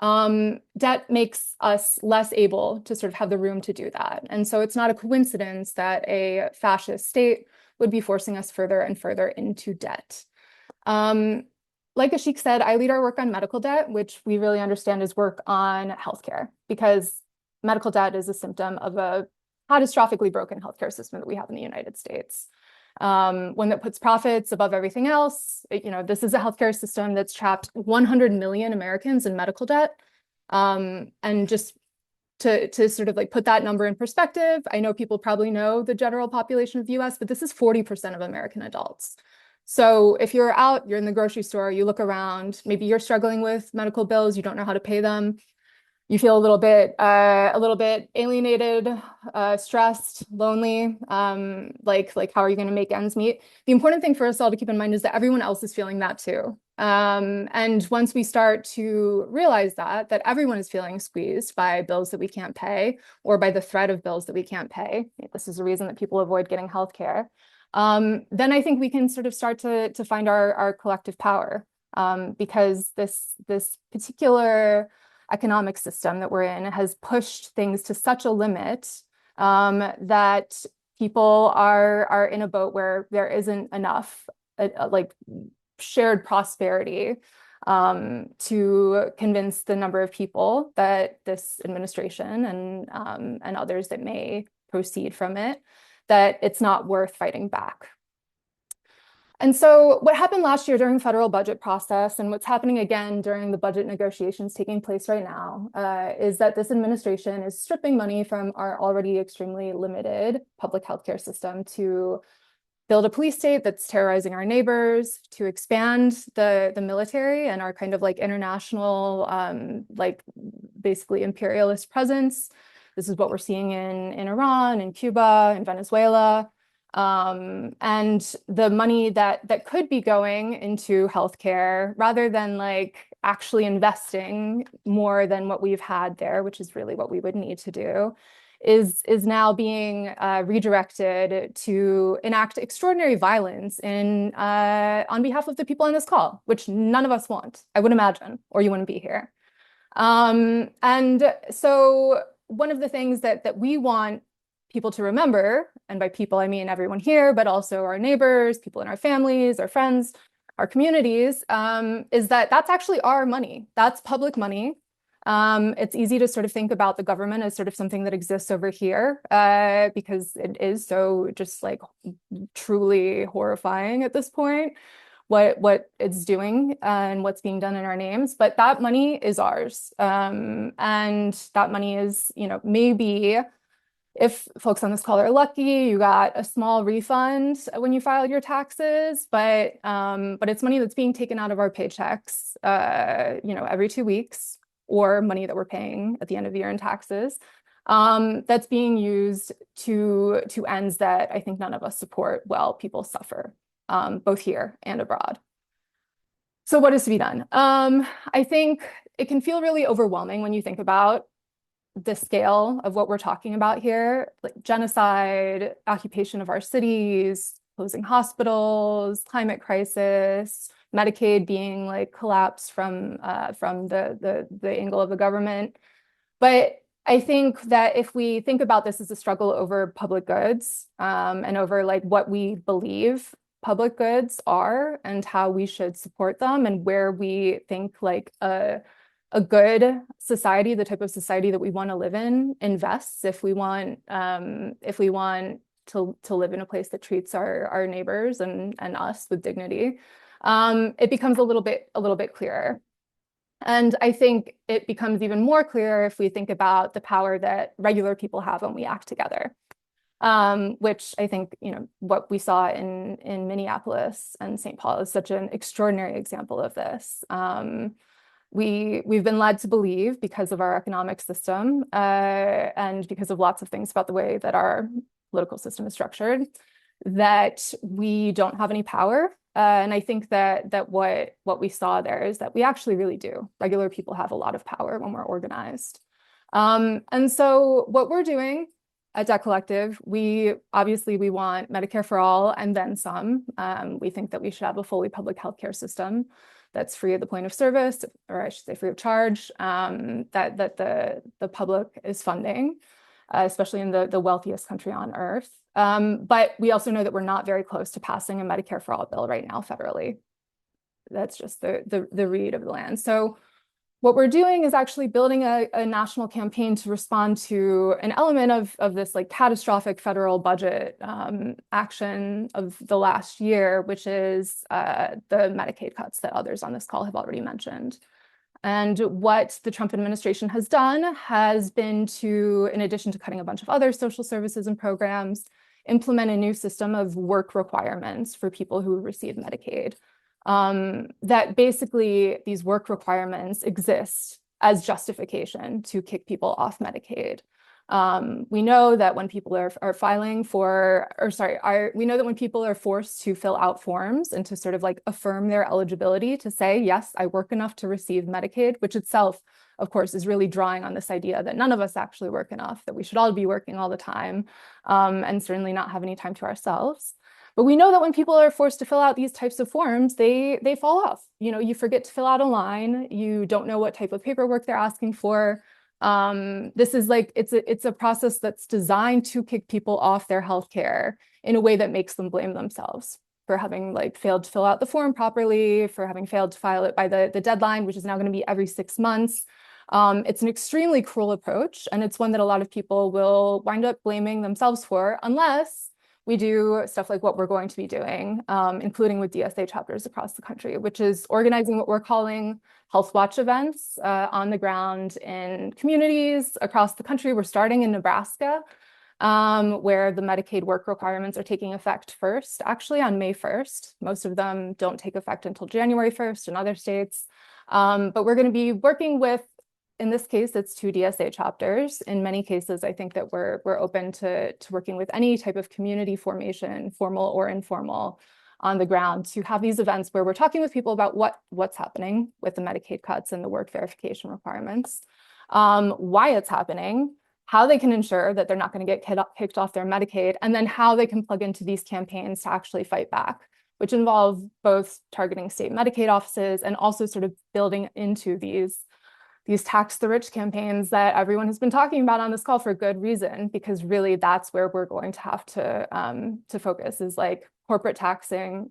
E: debt makes us less able to sort of have the room to do that. And so it's not a coincidence that a fascist state would be forcing us further and further into debt. Like Ashik said, I lead our work on medical debt, which we really understand is work on healthcare, because medical debt is a symptom of a catastrophically broken healthcare system that we have in the United States. One that puts profits above everything else. This is a healthcare system that's trapped 100 million Americans in medical debt. And just to sort of like put that number in perspective, I know people probably know the general population of the US, but this is 40% of American adults. So if you're out, you're in the grocery store, you look around, maybe you're struggling with medical bills, you don't know how to pay them, you feel a little bit alienated, stressed, lonely, like how are you going to make ends meet? The important thing for us all to keep in mind is that everyone else is feeling that too. And once we start to realize that everyone is feeling squeezed by bills that we can't pay, or by the threat of bills that we can't pay, this is the reason that people avoid getting healthcare. Then I think we can sort of start to find our collective power, because this particular economic system that we're in has pushed things to such a limit that people are in a boat where there isn't enough like shared prosperity to convince the number of people that this administration and others that may proceed from it, that it's not worth fighting back. And so what happened last year during the federal budget process, and what's happening again during the budget negotiations taking place right now, is that this administration is stripping money from our already extremely limited public healthcare system to build a police state that's terrorizing our neighbors, to expand the military and our kind of like international, like basically imperialist presence. This is what we're seeing in Iran, in Cuba, in Venezuela. And the money that could be going into healthcare, rather than like actually investing more than what we've had there, which is really what we would need to do, is now being redirected to enact extraordinary violence on behalf of the people on this call, which none of us want, I would imagine, or you wouldn't be here. And so one of the things that we want people to remember, and by people, I mean everyone here, but also our neighbors, people in our families, our friends, our communities, is that that's actually our money. That's public money. It's easy to sort of think about the government as sort of something that exists over here, because it is so just like truly horrifying at this point, what it's doing and what's being done in our names. But that money is ours. And that money is, maybe if folks on this call are lucky, you got a small refund when you filed your taxes, but it's money that's being taken out of our paychecks, every 2 weeks, or money that we're paying at the end of the year in taxes, that's being used to ends that I think none of us support while people suffer, both here and abroad. So what is to be done? I think it can feel really overwhelming when you think about the scale of what we're talking about here, like genocide, occupation of our cities, closing hospitals, climate crisis, Medicaid being like collapsed from the angle of the government. But I think that if we think about this as a struggle over public goods, and over like what we believe public goods are and how we should support them, and where we think like a good society, the type of society that we want to live in, invests if we want to live in a place that treats our neighbors and us with dignity. It becomes a little bit clearer. And I think it becomes even more clear if we think about the power that regular people have when we act together. Which I think, what we saw in Minneapolis and St. Paul is such an extraordinary example of this. We've been led to believe, because of our economic system and because of lots of things about the way that our political system is structured, that we don't have any power. And I think that what we saw there is that we actually really do. Regular people have a lot of power when we're organized. And so what we're doing at Debt Collective, we want Medicare for all and then some. We think that we should have a fully public healthcare system that's free at the point of service, or I should say free of charge, that the public is funding, especially in the wealthiest country on earth. But we also know that we're not very close to passing a Medicare for all bill right now federally. That's just the read of the land. So what we're doing is actually building a national campaign to respond to an element of this like catastrophic federal budget action of the last year, which is the Medicaid cuts that others on this call have already mentioned. And what the Trump administration has done has been to, in addition to cutting a bunch of other social services and programs, implement a new system of work requirements for people who receive Medicaid. That basically these work requirements exist as justification to kick people off Medicaid. We know that when people are filing for, we know that when people are forced to fill out forms and to sort of like affirm their eligibility to say, yes, I work enough to receive Medicaid, which itself, of course, is really drawing on this idea that none of us actually work enough, that we should all be working all the time, and certainly not have any time to ourselves. But we know that when people are forced to fill out these types of forms, they fall off. You forget to fill out a line. You don't know what type of paperwork they're asking for. This is like, it's a process that's designed to kick people off their healthcare in a way that makes them blame themselves for having like failed to fill out the form properly, for having failed to file it by the deadline, which is now going to be every 6 months. It's an extremely cruel approach, and it's one that a lot of people will wind up blaming themselves for, unless we do stuff like what we're going to be doing, including with DSA chapters across the country, which is organizing what we're calling Health Watch events on the ground in communities across the country. We're starting in Nebraska, where the Medicaid work requirements are taking effect first, actually on May 1st. Most of them don't take effect until January 1st in other states. But we're going to be working with, in this case, it's 2 DSA chapters. In many cases, I think that we're open to working with any type of community formation, formal or informal, on the ground, to have these events where we're talking with people about what's happening with the Medicaid cuts and the work verification requirements, why it's happening, how they can ensure that they're not going to get kicked off their Medicaid, and then how they can plug into these campaigns to actually fight back, which involve both targeting state Medicaid offices and also sort of building into these tax the rich campaigns that everyone has been talking about on this call for good reason, because really that's where we're going to have to focus, is like corporate taxing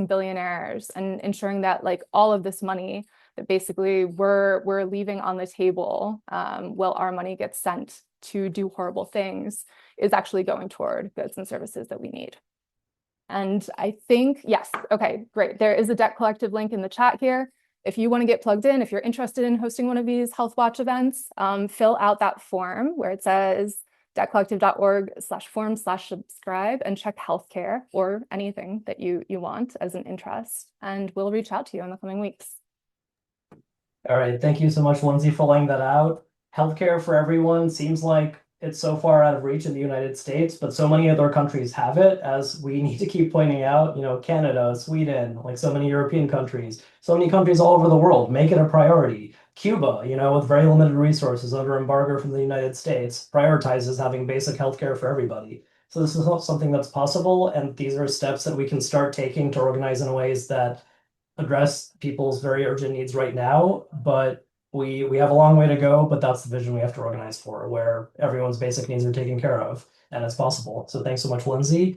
E: billionaires, and ensuring that like all of this money that basically we're leaving on the table while our money gets sent to do horrible things is actually going toward goods and services that we need. And I think, yes, okay, great. There is a Debt Collective link in the chat here. If you want to get plugged in, if you're interested in hosting one of these Health Watch events, fill out that form where it says debtcollective.org/form/subscribe, and check healthcare or anything that you want as an interest. And we'll reach out to you in the coming weeks.
A: All right, thank you so much, Lindsay, for laying that out. Healthcare for everyone seems like it's so far out of reach in the United States, but so many other countries have it, as we need to keep pointing out, Canada, Sweden, like so many European countries, so many countries all over the world make it a priority. Cuba, with very limited resources under embargo from the United States, prioritizes having basic healthcare for everybody. So this is not something that's possible, and these are steps that we can start taking to organize in ways that address people's very urgent needs right now, but we have a long way to go, but that's the vision we have to organize for, where everyone's basic needs are taken care of, and it's possible. So thanks so much, Lindsay.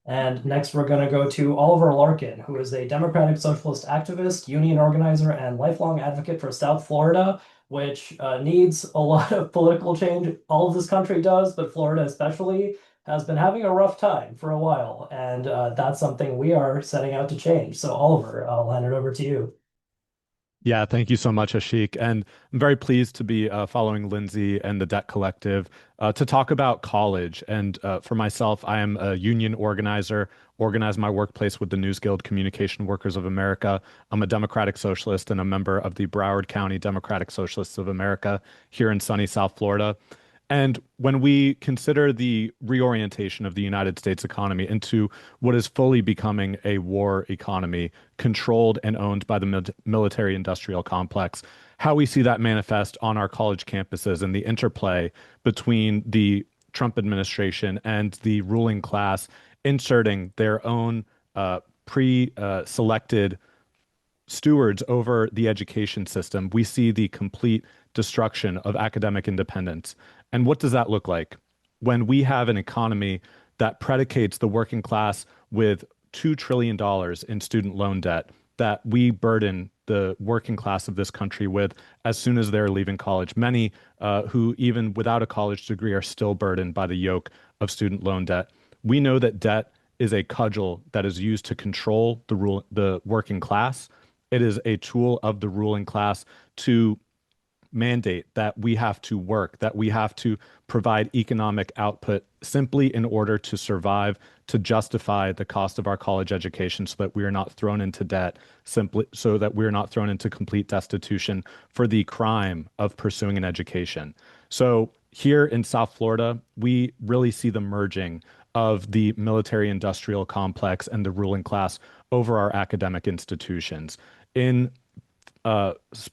A: And next, we're going to go to Oliver Larkin, who is a Democratic Socialist activist, union organizer, and lifelong advocate for South Florida, which needs a lot of political change. All of this country does, but Florida especially has been having a rough time for a while. And that's something we are setting out to change. So, Oliver, I'll hand it over to you.
F: Yeah, thank you so much, Ashik. And I'm very pleased to be following Lindsay and the Debt Collective to talk about college. And for myself, I am a union organizer, organize my workplace with the News Guild Communication Workers of America. I'm a Democratic Socialist and a member of the Broward County Democratic Socialists of America here in sunny South Florida. And when we consider the reorientation of the United States economy into what is fully becoming a war economy, controlled and owned by the military industrial complex, how we see that manifest on our college campuses and the interplay between the Trump administration and the ruling class inserting their own pre-selected stewards over the education system, we see the complete destruction of academic independence. And what does that look like? When we have an economy that predicates the working class with $2 trillion in student loan debt that we burden the working class of this country with as soon as they're leaving college. Many who, even without a college degree, are still burdened by the yoke of student loan debt. We know that debt is a cudgel that is used to control the working class. It is a tool of the ruling class to mandate that we have to work, that we have to provide economic output simply in order to survive, to justify the cost of our college education so that we are not thrown into debt, simply so that we're not thrown into complete destitution for the crime of pursuing an education. So here in South Florida, we really see the merging of the military industrial complex and the ruling class over our academic institutions. In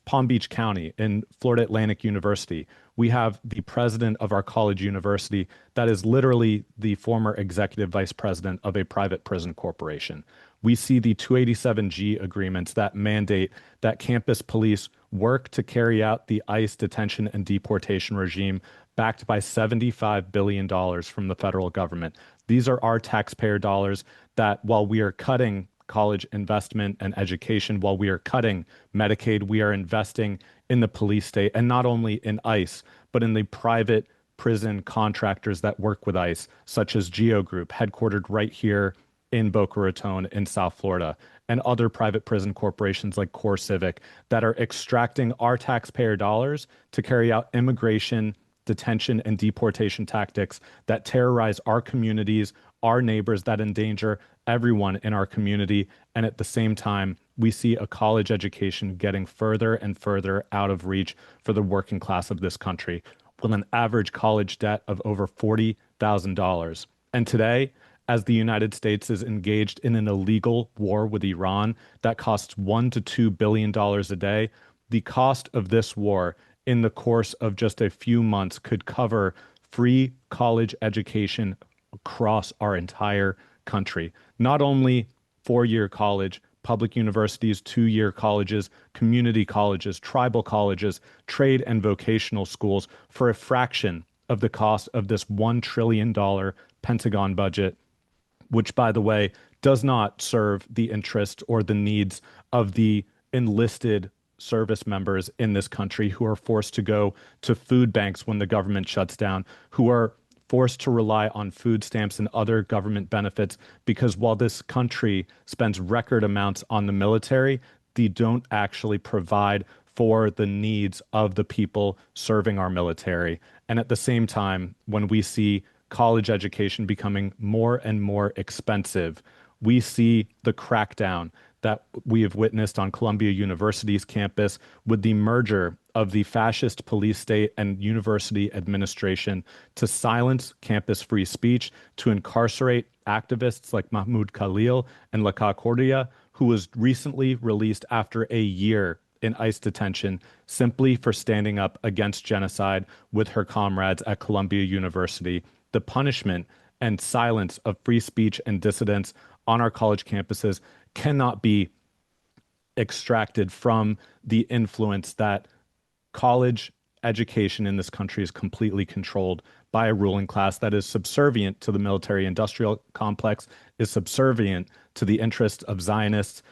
F: Palm Beach County, in Florida Atlantic University, we have the president of our college university that is literally the former executive vice president of a private prison corporation. We see the 287G agreements that mandate that campus police work to carry out the ICE detention and deportation regime backed by $75 billion from the federal government. These are our taxpayer dollars that, while we are cutting college investment and education, while we are cutting Medicaid, we are investing in the police state, and not only in ICE, but in the private prison contractors that work with ICE, such as Geo Group, headquartered right here in Boca Raton in South Florida, and other private prison corporations like Core Civic that are extracting our taxpayer dollars to carry out immigration, detention, and deportation tactics that terrorize our communities, our neighbors, that endanger everyone in our community. And at the same time, we see a college education getting further and further out of reach for the working class of this country, with an average college debt of over $40,000. And today, as the United States is engaged in an illegal war with Iran that costs $1 to $2 billion a day, the cost of this war in the course of just a few months could cover free college education across our entire country. Not only four-year college, public universities, two-year colleges, community colleges, tribal colleges, trade and vocational schools for a fraction of the cost of this $1 trillion Pentagon budget, which, by the way, does not serve the interest or the needs of the enlisted service members in this country who are forced to go to food banks when the government shuts down, who are forced to rely on food stamps and other government benefits, because while this country spends record amounts on the military, they don't actually provide for the needs of the people serving our military. And at the same time, when we see college education becoming more and more expensive, we see the crackdown that we have witnessed on Columbia University's campus with the merger of the fascist police state and university administration to silence campus free speech, to incarcerate activists like Mahmoud Khalil and Laka Cordia, who was recently released after a year in ICE detention simply for standing up against genocide with her comrades at Columbia University. The punishment and silence of free speech and dissidents on our college campuses cannot be extracted from the influence that college education in this country is completely controlled by a ruling class that is subservient to the military-industrial complex, is subservient to the interests of Zionists.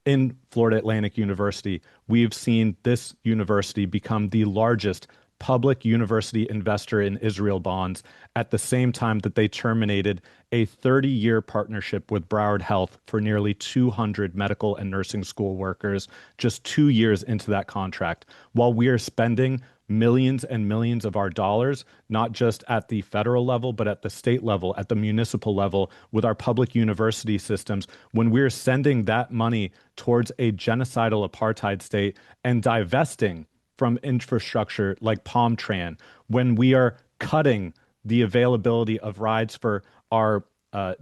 F: In Florida Atlantic University, we've seen this university become the largest public university investor in Israel bonds at the same time that they terminated a 30-year partnership with Broward Health for nearly 200 medical and nursing school workers just 2 years into that contract. While we are spending millions and millions of our dollars, not just at the federal level, but at the state level, at the municipal level, with our public university systems, when we're sending that money towards a genocidal apartheid state and divesting from infrastructure like Palmtran, when we are cutting the availability of rides for our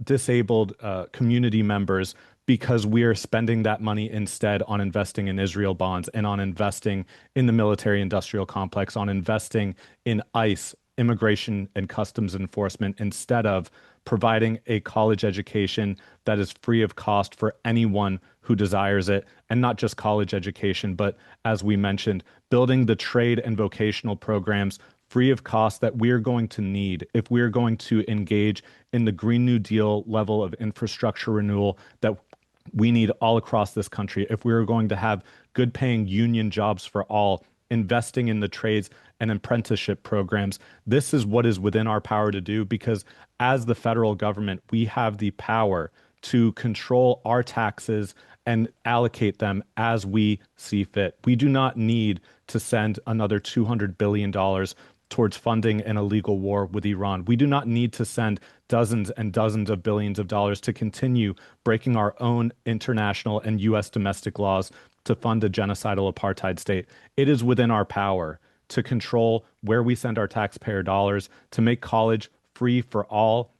F: disabled community members because we are spending that money instead on investing in Israel bonds and on investing in the military-industrial complex, on investing in ICE, immigration and customs enforcement, instead of providing a college education that is free of cost for anyone who desires it, and not just college education, but as we mentioned, building the trade and vocational programs free of cost that we're going to need if we're going to engage in the Green New Deal level of infrastructure renewal that we need all across this country, if we're going to have good paying union jobs for all, investing in the trades and apprenticeship programs. This is what is within our power to do, because as the federal government, we have the power to control our taxes and allocate them as we see fit. We do not need to send another $200 billion towards funding an illegal war with Iran. We do not need to send dozens and dozens of billions of dollars to continue breaking our own international and U.S. domestic laws to fund a genocidal apartheid state. It is within our power to control where we send our taxpayer dollars, to make college free for all,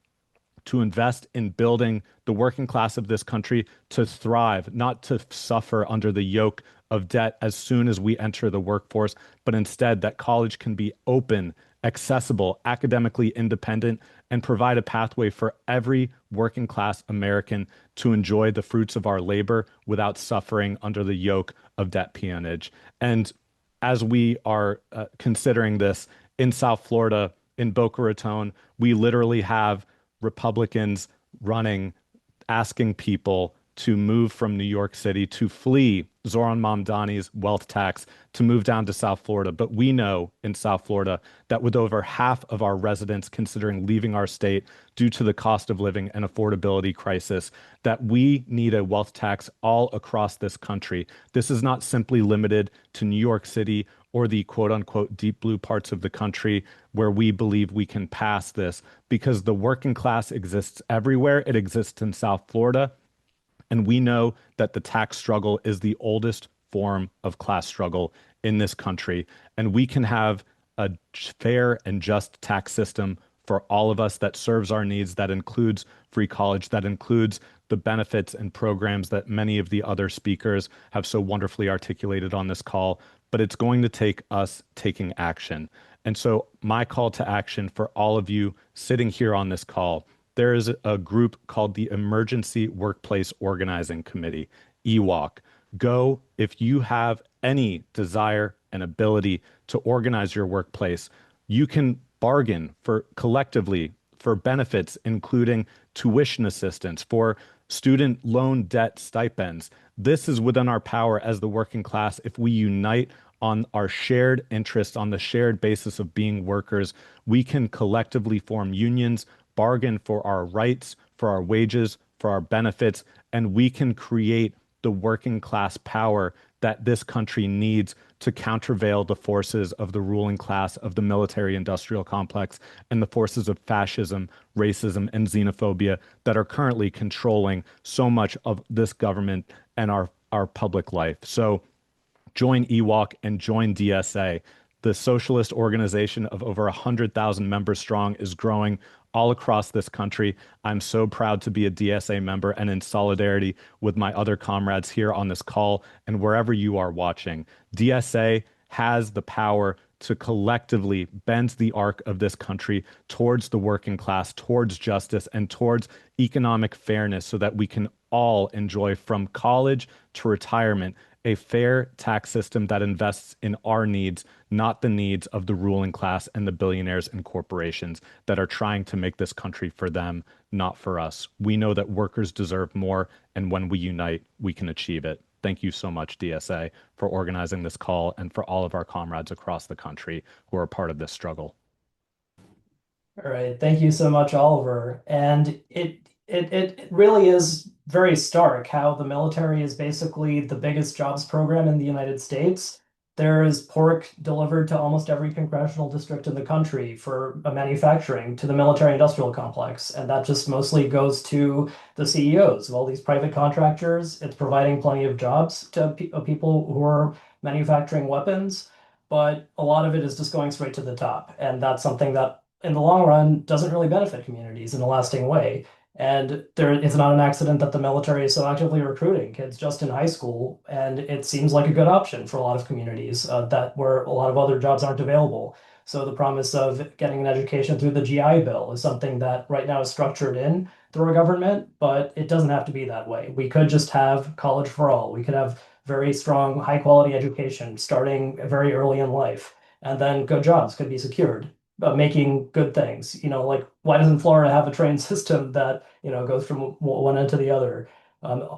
F: to invest in building the working class of this country to thrive, not to suffer under the yoke of debt as soon as we enter the workforce, but instead that college can be open, accessible, academically independent, and provide a pathway for every working class American to enjoy the fruits of our labor without suffering under the yoke of debt peonage. And as we are considering this in South Florida, in Boca Raton, we literally have Republicans running, asking people to move from New York City, to flee Zohran Mamdani's wealth tax, to move down to South Florida. But we know in South Florida that with over half of our residents considering leaving our state due to the cost of living and affordability crisis, that we need a wealth tax all across this country. This is not simply limited to New York City or the quote unquote deep blue parts of the country where we believe we can pass this, because the working class exists everywhere. It exists in South Florida. And we know that the tax struggle is the oldest form of class struggle in this country. And we can have a fair and just tax system for all of us that serves our needs, that includes free college, that includes the benefits and programs that many of the other speakers have so wonderfully articulated on this call. But it's going to take us taking action. And so my call to action for all of you sitting here on this call, there is a group called the Emergency Workplace Organizing Committee, EWOC. Go, if you have any desire and ability to organize your workplace, you can bargain for collectively for benefits, including tuition assistance, for student loan debt stipends. This is within our power as the working class. If we unite on our shared interest, on the shared basis of being workers, we can collectively form unions, bargain for our rights, for our wages, for our benefits, and we can create the working class power that this country needs to countervail the forces of the ruling class, of the military-industrial complex, and the forces of fascism, racism, and xenophobia that are currently controlling so much of this government and our public life. So join EWOC and join DSA. The socialist organization of over 100,000 members strong is growing all across this country. I'm so proud to be a DSA member, and in solidarity with my other comrades here on this call and wherever you are watching. DSA has the power to collectively bend the arc of this country towards the working class, towards justice, and towards economic fairness so that we can all enjoy, from college to retirement, a fair tax system that invests in our needs, not the needs of the ruling class and the billionaires and corporations that are trying to make this country for them, not for us. We know that workers deserve more, and when we unite, we can achieve it. Thank you so much, DSA, for organizing this call and for all of our comrades across the country who are part of this struggle.
A: All right, thank you so much, Oliver. And it really is very stark how the military is basically the biggest jobs program in the United States. There is pork delivered to almost every congressional district in the country for manufacturing to the military industrial complex. And that just mostly goes to the CEOs of all these private contractors. It's providing plenty of jobs to people who are manufacturing weapons, but a lot of it is just going straight to the top. And that's something that in the long run doesn't really benefit communities in a lasting way. And it's not an accident that the military is so actively recruiting kids just in high school, and it seems like a good option for a lot of communities that where a lot of other jobs aren't available. So the promise of getting an education through the GI Bill is something that right now is structured in through our government, but it doesn't have to be that way. We could just have college for all. We could have very strong, high quality education starting very early in life, and then good jobs could be secured making good things. Like why doesn't Florida have a train system that, goes from one end to the other?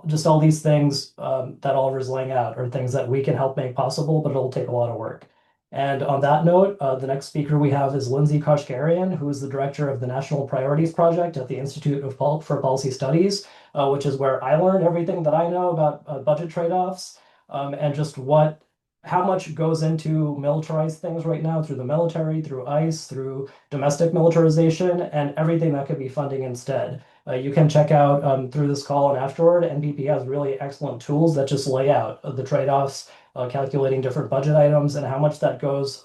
A: Just all these things that Oliver's laying out are things that we can help make possible, but it'll take a lot of work. And on that note, the next speaker we have is Lindsay Kashgarian, who is the director of the National Priorities Project at the Institute for Policy Studies, which is where I learned everything that I know about budget trade-offs and just how much goes into militarized things right now through the military, through ICE, through domestic militarization, and everything that could be funding instead. You can check out through this call and afterward. NPP has really excellent tools that just lay out the trade-offs, calculating different budget items and how much that goes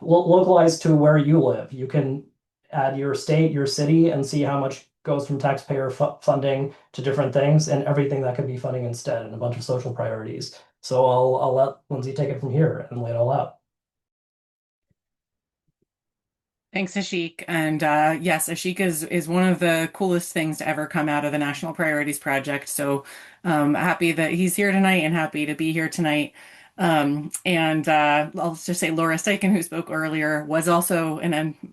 A: localized to where you live. You can add your state, your city, and see how much goes from taxpayer funding to different things and everything that could be funding instead and a bunch of social priorities. So I'll let Lindsay take it from here and lay it all out.
G: Thanks, Ashik. And yes, Ashik is one of the coolest things to ever come out of the National Priorities Project. So happy that he's here tonight and happy to be here tonight. And I'll just say Laura Steichen, who spoke earlier, was also a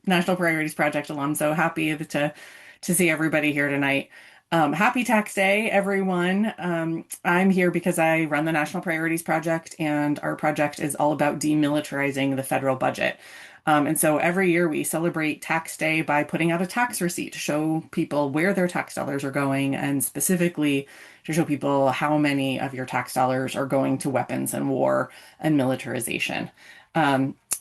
G: National Priorities Project alum. So happy to see everybody here tonight. Happy Tax Day, everyone. I'm here because I run the National Priorities Project, and our project is all about demilitarizing the federal budget. And so every year we celebrate Tax Day by putting out a tax receipt to show people where their tax dollars are going, and specifically to show people how many of your tax dollars are going to weapons and war and militarization.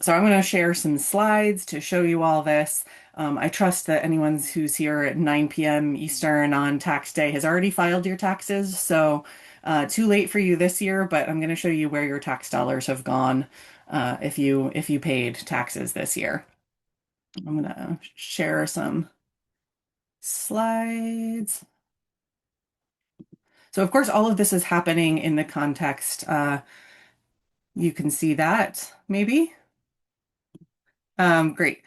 G: So I'm going to share some slides to show you all this. I trust that anyone who's here at 9 p.m. Eastern on tax day has already filed your taxes. So too late for you this year, but I'm going to show you where your tax dollars have gone if you paid taxes this year. I'm going to share some slides. So of course, all of this is happening in the context. You can see that maybe. Great.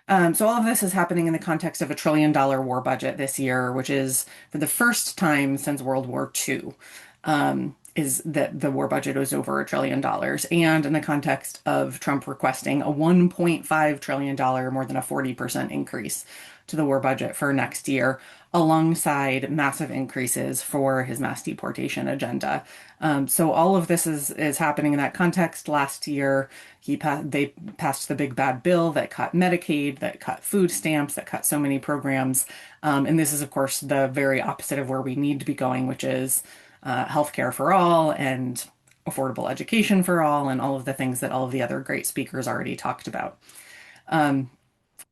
G: So all of this is happening in the context of a $1 trillion war budget this year, which is for the first time since World War II, is that the war budget was over $1 trillion. And in the context of Trump requesting a $1.5 trillion, more than a 40% increase to the war budget for next year, alongside massive increases for his mass deportation agenda. So all of this is happening in that context. Last year, they passed the big bad bill that cut Medicaid, that cut food stamps, that cut so many programs. And this is, of course, the very opposite of where we need to be going, which is healthcare for all and affordable education for all, and all of the things that all of the other great speakers already talked about.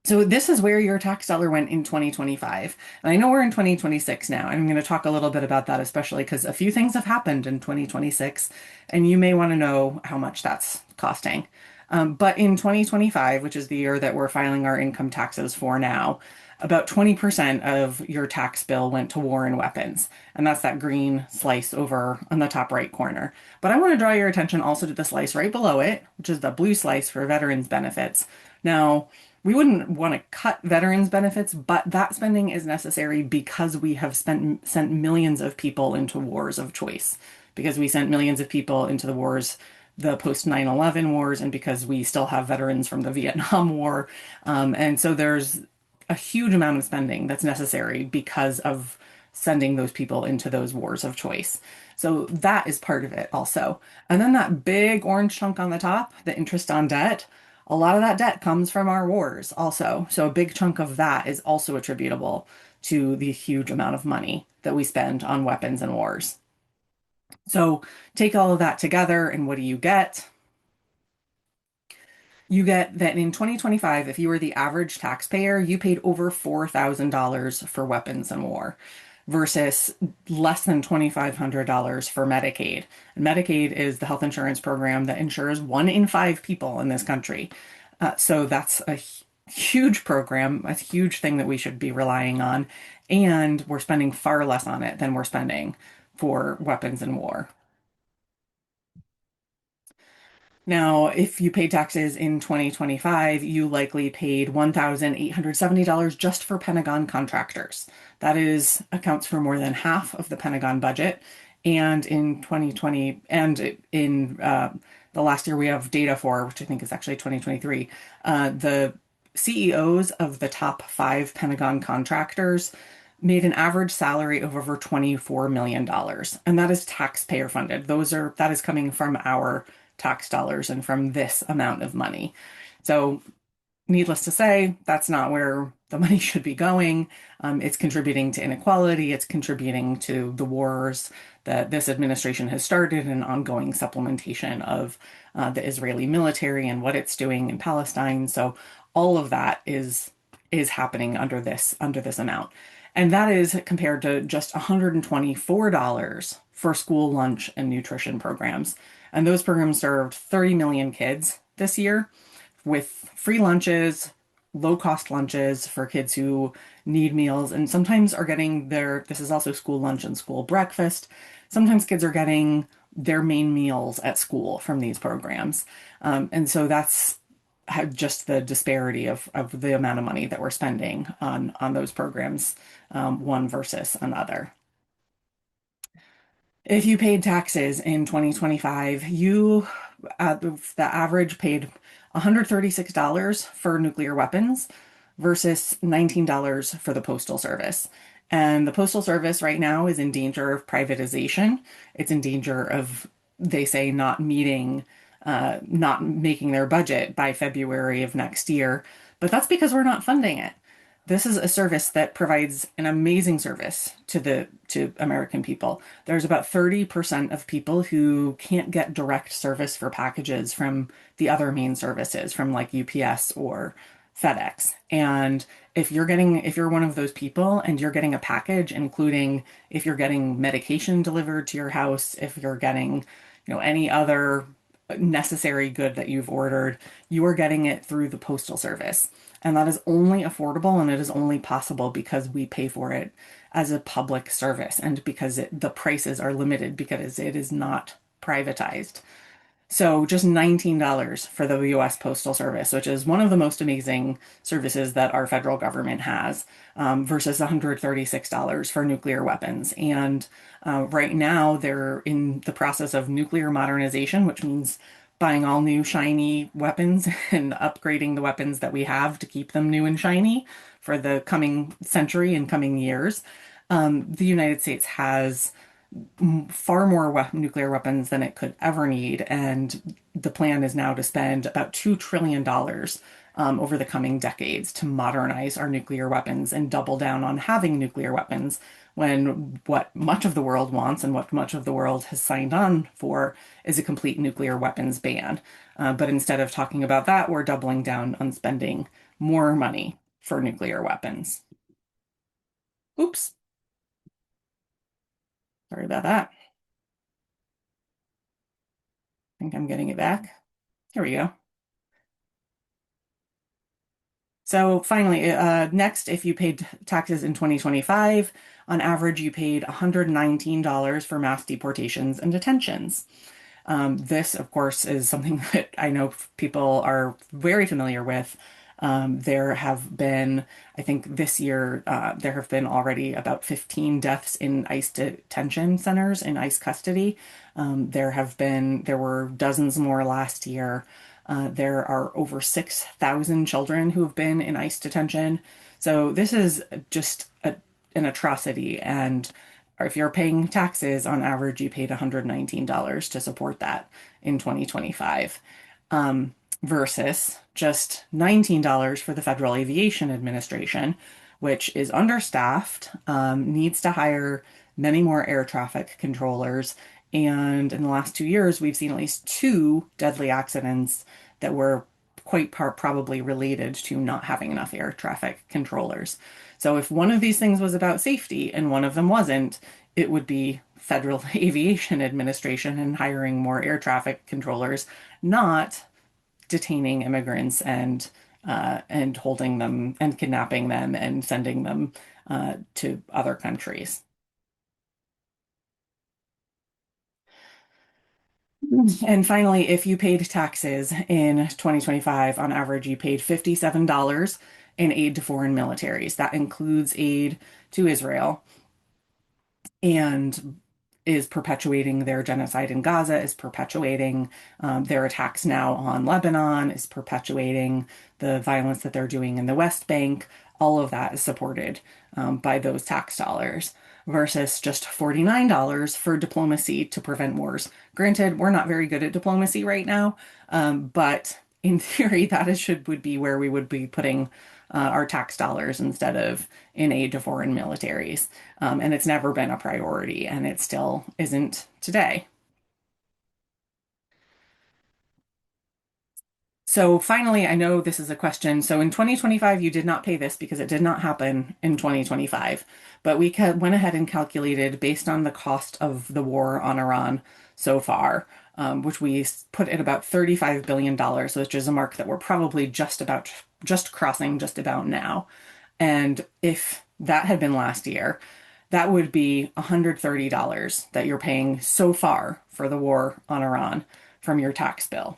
G: So this is where your tax dollar went in 2025. And I know we're in 2026 now, and I'm going to talk a little bit about that, especially because a few things have happened in 2026, and you may want to know how much that's costing. But in 2025, which is the year that we're filing our income taxes for now, about 20% of your tax bill went to war and weapons. And that's that green slice over on the top right corner. But I want to draw your attention also to the slice right below it, which is the blue slice for veterans benefits. Now, we wouldn't want to cut veterans benefits, but that spending is necessary because we have sent millions of people into wars of choice, because we sent millions of people into the wars, the post 9/11 wars, and because we still have veterans from the Vietnam War. And so there's a huge amount of spending that's necessary because of sending those people into those wars of choice. So that is part of it also. And then that big orange chunk on the top, the interest on debt, a lot of that debt comes from our wars also. So a big chunk of that is also attributable to the huge amount of money that we spend on weapons and wars. So take all of that together, and what do you get? You get that in 2025, if you were the average taxpayer, you paid over $4,000 for weapons and war versus less than $2,500 for Medicaid. And Medicaid is the health insurance program that insures 1 in 5 people in this country. So that's a huge program, a huge thing that we should be relying on. And we're spending far less on it than we're spending for weapons and war. Now, if you paid taxes in 2025, you likely paid $1,870 just for Pentagon contractors. That is accounts for more than half of the Pentagon budget. And in 2020, and in the last year we have data for, which I think is actually 2023, the CEOs of the top 5 Pentagon contractors made an average salary of over $24 million. And that is taxpayer funded. That is coming from our tax dollars and from this amount of money. So needless to say, that's not where the money should be going. It's contributing to inequality. It's contributing to the wars that this administration has started and ongoing supplementation of the Israeli military and what it's doing in Palestine. So all of that is happening under this amount. And that is compared to just $124 for school lunch and nutrition programs. And those programs served 30 million kids this year with free lunches, low-cost lunches for kids who need meals and sometimes are getting this is also school lunch and school breakfast. Sometimes kids are getting their main meals at school from these programs. And so that's just the disparity of the amount of money that we're spending on those programs, one versus another. If you paid taxes in 2025, the average paid $136 for nuclear weapons versus $19 for the Postal Service. And the Postal Service right now is in danger of privatization. It's in danger of, they say, not making their budget by February of next year. But that's because we're not funding it. This is a service that provides an amazing service to American people. There's about 30% of people who can't get direct service for packages from the other main services, from like UPS or FedEx. And if you're one of those people and you're getting a package, including if you're getting medication delivered to your house, if you're getting, any other necessary good that you've ordered, you are getting it through the Postal Service. And that is only affordable and it is only possible because we pay for it as a public service and because the prices are limited because it is not privatized. So just $19 for the U.S. Postal Service, which is one of the most amazing services that our federal government has, versus $136 for nuclear weapons. And right now they're in the process of nuclear modernization, which means buying all new shiny weapons and upgrading the weapons that we have to keep them new and shiny for the coming century and coming years. The United States has far more nuclear weapons than it could ever need, and the plan is now to spend about $2 trillion over the coming decades to modernize our nuclear weapons and double down on having nuclear weapons when what much of the world wants and what much of the world has signed on for is a complete nuclear weapons ban. But instead of talking about that, we're doubling down on spending more money for nuclear weapons. Oops. Sorry about that. I think I'm getting it back. Here we go. So finally, next, if you paid taxes in 2025, on average, you paid $119 for mass deportations and detentions. This, of course, is something that I know people are very familiar with. There have been, I think this year, there have been already about 15 deaths in ICE detention centers in ICE custody. There were dozens more last year. There are over 6,000 children who have been in ICE detention. So this is just an atrocity. And if you're paying taxes, on average, you paid $119 to support that in 2025, versus just $19 for the Federal Aviation Administration, which is understaffed, needs to hire many more air traffic controllers. And in the last 2 years, we've seen at least two deadly accidents that were quite probably related to not having enough air traffic controllers. So if one of these things was about safety and one of them wasn't, it would be Federal Aviation Administration and hiring more air traffic controllers, not detaining immigrants and holding them and kidnapping them and sending them to other countries. And finally, if you paid taxes in 2025, on average, you paid $57 in aid to foreign militaries. That includes aid to Israel and is perpetuating their genocide in Gaza, is perpetuating their attacks now on Lebanon, is perpetuating the violence that they're doing in the West Bank. All of that is supported by those tax dollars, versus just $49 for diplomacy to prevent wars. Granted, we're not very good at diplomacy right now, but in theory, would be where we would be putting our tax dollars instead of in aid to foreign militaries. And it's never been a priority, and it still isn't today. So finally, I know this is a question. So in 2025, you did not pay this because it did not happen in 2025. But we went ahead and calculated based on the cost of the war on Iran so far, which we put at about $35 billion, which is a mark that we're probably just crossing just about now. And if that had been last year, that would be $130 that you're paying so far for the war on Iran from your tax bill.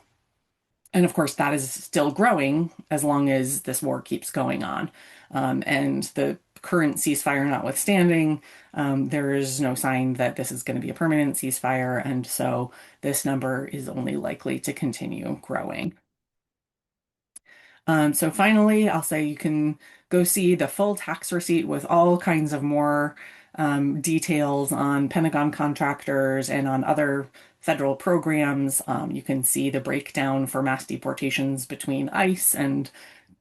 G: And of course, that is still growing as long as this war keeps going on. And the current ceasefire notwithstanding, there is no sign that this is going to be a permanent ceasefire. And so this number is only likely to continue growing. So finally, I'll say you can go see the full tax receipt with all kinds of more details on Pentagon contractors and on other federal programs. You can see the breakdown for mass deportations between ICE and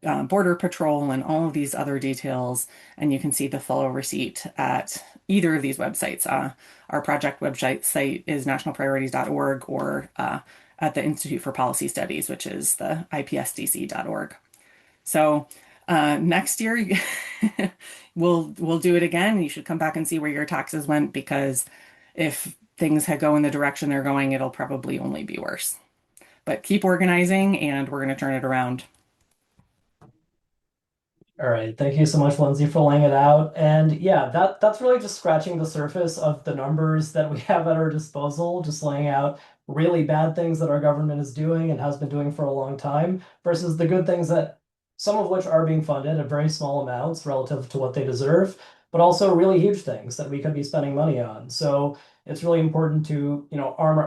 G: Border Patrol and all of these other details. And you can see the full receipt at either of these websites. Our project website site is nationalpriorities.org, or at the Institute for Policy Studies, which is the ipsdc.org. So next year, we'll do it again. You should come back and see where your taxes went, because if things go in the direction they're going, it'll probably only be worse. But keep organizing, and we're going to turn it around.
A: All right, thank you so much, Lindsay, for laying it out. And yeah, that's really just scratching the surface of the numbers that we have at our disposal, just laying out really bad things that our government is doing and has been doing for a long time, versus the good things that some of which are being funded at very small amounts relative to what they deserve, but also really huge things that we could be spending money on. So it's really important to,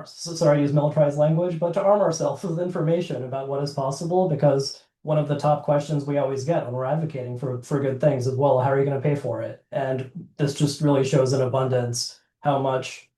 A: sorry to use militarized language, but to arm ourselves with information about what is possible, because one of the top questions we always get when we're advocating for good things is, well, how are you going to pay for it? And this just really shows in abundance how much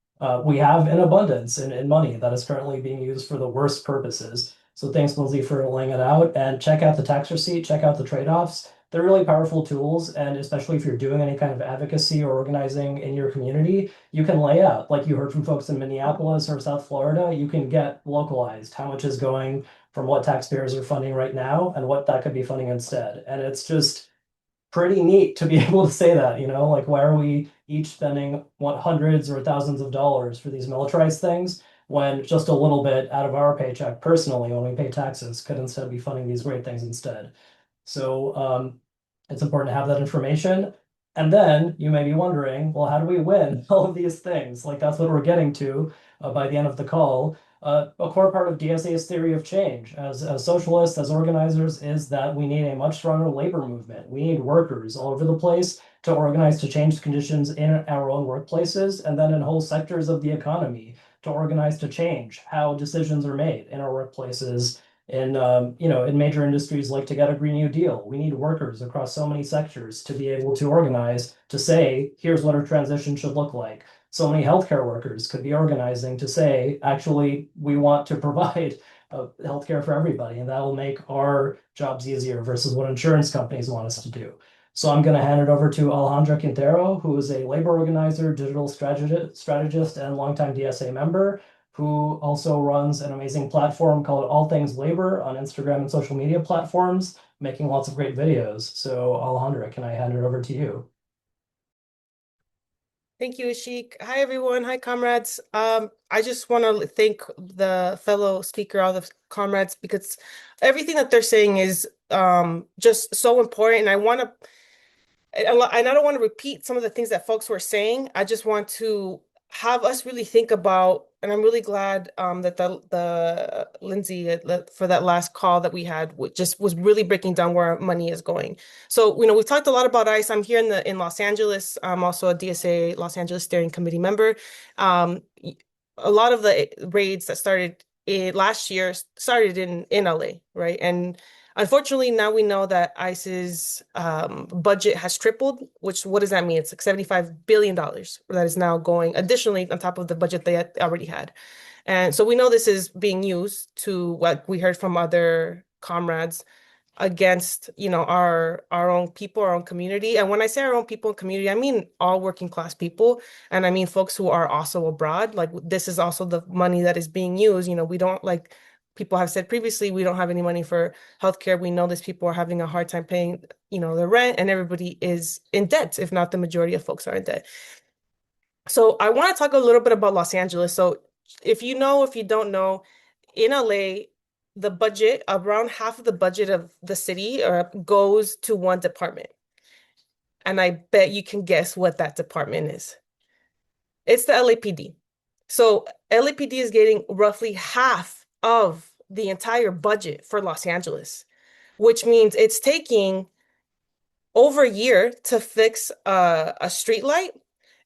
A: we have in abundance in money that is currently being used for the worst purposes. So thanks, Lindsay, for laying it out. And check out the tax receipt, check out the trade-offs. They're really powerful tools, and especially if you're doing any kind of advocacy or organizing in your community, you can lay out, like you heard from folks in Minneapolis or South Florida, you can get localized how much is going from what taxpayers are funding right now and what that could be funding instead. And it's just pretty neat to be able to say that, like, why are we each spending hundreds or thousands of dollars for these militarized things when just a little bit out of our paycheck personally, when we pay taxes, could instead be funding these great things instead. So it's important to have that information. And then you may be wondering, well, how do we win all of these things? Like, that's what we're getting to by the end of the call. A core part of DSA's theory of change as socialists, as organizers, is that we need a much stronger labor movement. We need workers all over the place to organize to change conditions in our own workplaces and then in whole sectors of the economy to organize to change how decisions are made in our workplaces in in major industries like to get a Green New Deal. We need workers across so many sectors to be able to organize to say, here's what our transition should look like. So many healthcare workers could be organizing to say, actually, we want to provide healthcare for everybody, and that will make our jobs easier versus what insurance companies want us to do. So I'm going to hand it over to Alejandra Quintero, who is a labor organizer, digital strategist, and longtime DSA member, who also runs an amazing platform called All Things Labor on Instagram and social media platforms, making lots of great videos. So Alejandra, can I hand it over to you?
H: Thank you, Ashik. Hi, everyone. Hi, comrades. I just want to thank the fellow speaker, all the comrades, because everything that they're saying is just so important. And I don't want to repeat some of the things that folks were saying. I just want to have us really think about, and I'm really glad that the Lindsay for that last call that we had just was really breaking down where our money is going. So, we've talked a lot about ICE. I'm here in Los Angeles. I'm also a DSA Los Angeles Steering Committee member. A lot of the raids that started last year started in LA, right? And unfortunately, now we know that ICE's budget has tripled, what does that mean? It's like $75 billion that is now going additionally on top of the budget they already had. And so we know this is being used to what we heard from other comrades against, our own people, our own community. And when I say our own people and community, I mean all working class people. And I mean folks who are also abroad. Like this is also the money that is being used. We don't, like people have said previously, we don't have any money for healthcare. We know these people are having a hard time paying, their rent, and everybody is in debt, if not the majority of folks are in debt. So I want to talk a little bit about Los Angeles. So if you don't know, in LA, the budget, around half of the budget of the city goes to one department. And I bet you can guess what that department is. It's the LAPD. So LAPD is getting roughly half of the entire budget for Los Angeles, which means it's taking over a year to fix a street light,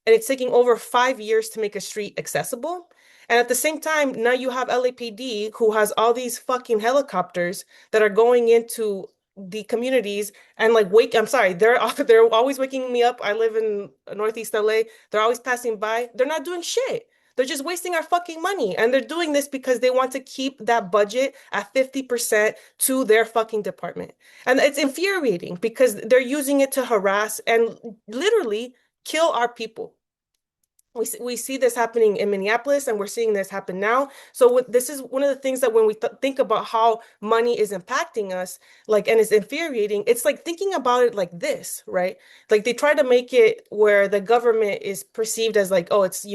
H: and it's taking over 5 years to make a street accessible. And at the same time, now you have LAPD who has all these fucking helicopters that are going into the communities and I'm sorry, they're always waking me up. I live in Northeast LA. They're always passing by. They're not doing shit. They're just wasting our fucking money. And they're doing this because they want to keep that budget at 50% to their fucking department. And it's infuriating because they're using it to harass and literally kill our people. We see this happening in Minneapolis, and we're seeing this happen now. So this is one of the things that when we think about how money is impacting us, and it's infuriating, it's like thinking about it like this, right? Like they try to make it where the government is perceived as like, oh, it's,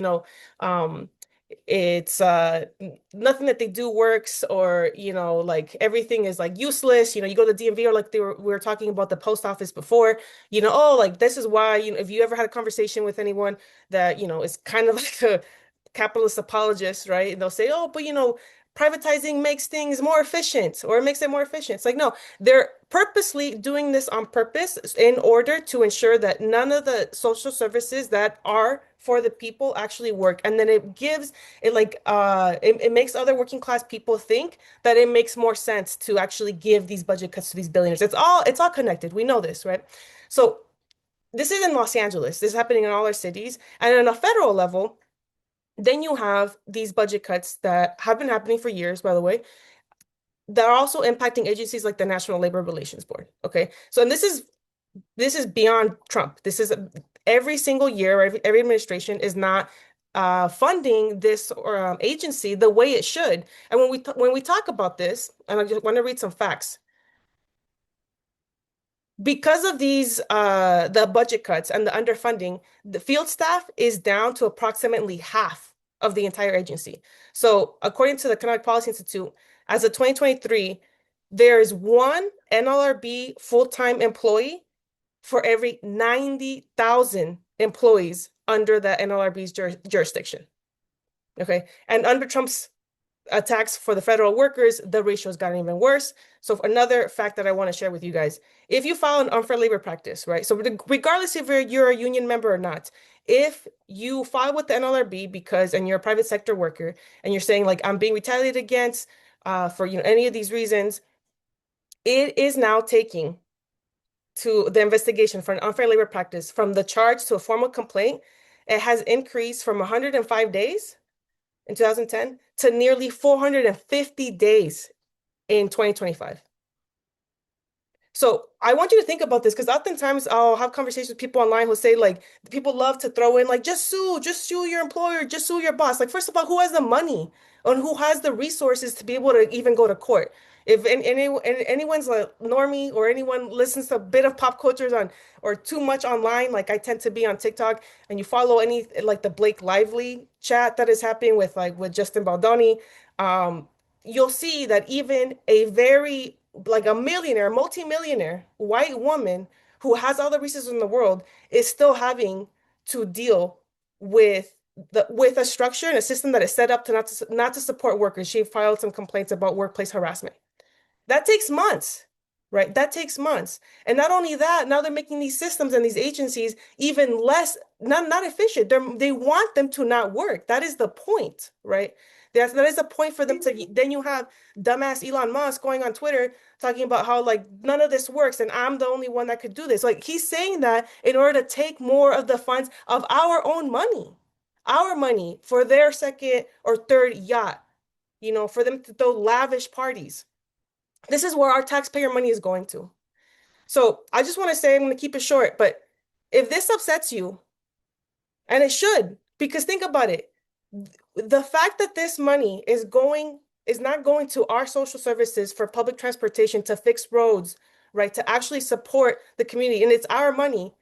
H: it's nothing that they do works, or like everything is like useless. You go to the DMV, or like we were talking about the post office before, oh, like this is why, if you ever had a conversation with anyone that is kind of like a capitalist apologist, right? And they'll say, oh, but privatizing makes things more efficient, or it makes it more efficient. It's like, no, they're purposely doing this on purpose in order to ensure that none of the social services that are for the people actually work. And then it makes other working class people think that it makes more sense to actually give these budget cuts to these billionaires. It's all connected. We know this, right? So this is in Los Angeles. This is happening in all our cities. And on a federal level, then you have these budget cuts that have been happening for years, by the way, that are also impacting agencies like the National Labor Relations Board. Okay, so and this is beyond Trump. This is every single year, every administration is not funding this agency the way it should. And when we talk about this, and I just want to read some facts. Because of these, the budget cuts and the underfunding, the field staff is down to approximately half of the entire agency. So according to the Economic Policy Institute, as of 2023, there is one NLRB full-time employee for every 90,000 employees under the NLRB's jurisdiction. Okay, and under Trump's tax for the federal workers, the ratio has gotten even worse. So another fact that I want to share with you guys, if you file an unfair labor practice, right? So regardless if you're a union member or not, if you file with the NLRB and you're a private sector worker and you're saying like I'm being retaliated against for any of these reasons, it is now taking to the investigation for an unfair labor practice from the charge to a formal complaint. It has increased from 105 days in 2010 to nearly 450 days in 2025. So I want you to think about this because oftentimes I'll have conversations with people online who say like people love to throw in like just sue your employer, just sue your boss. Like first of all, who has the money and who has the resources to be able to even go to court? If anyone's a normie or anyone listens to a bit of pop cultures on or too much online, like I tend to be on TikTok, and you follow any like the Blake Lively chat that is happening with Justin Baldoni, you'll see that even a very like a millionaire, multimillionaire white woman who has all the resources in the world is still having to deal with with a structure and a system that is set up to not to support workers. She filed some complaints about workplace harassment. That takes months, right? That takes months. And not only that, now they're making these systems and these agencies even less, not efficient. They want them to not work. That is the point, right? That is the point for them to, then you have dumbass Elon Musk going on Twitter talking about how like none of this works and I'm the only one that could do this. Like he's saying that in order to take more of the funds of our money for their second or third yacht, for them to throw lavish parties. This is where our taxpayer money is going to. So I just want to say, I'm going to keep it short, but if this upsets you, and it should, because think about it, the fact that this money is not going to our social services for public transportation to fix roads, right, to actually support the community, and it's our money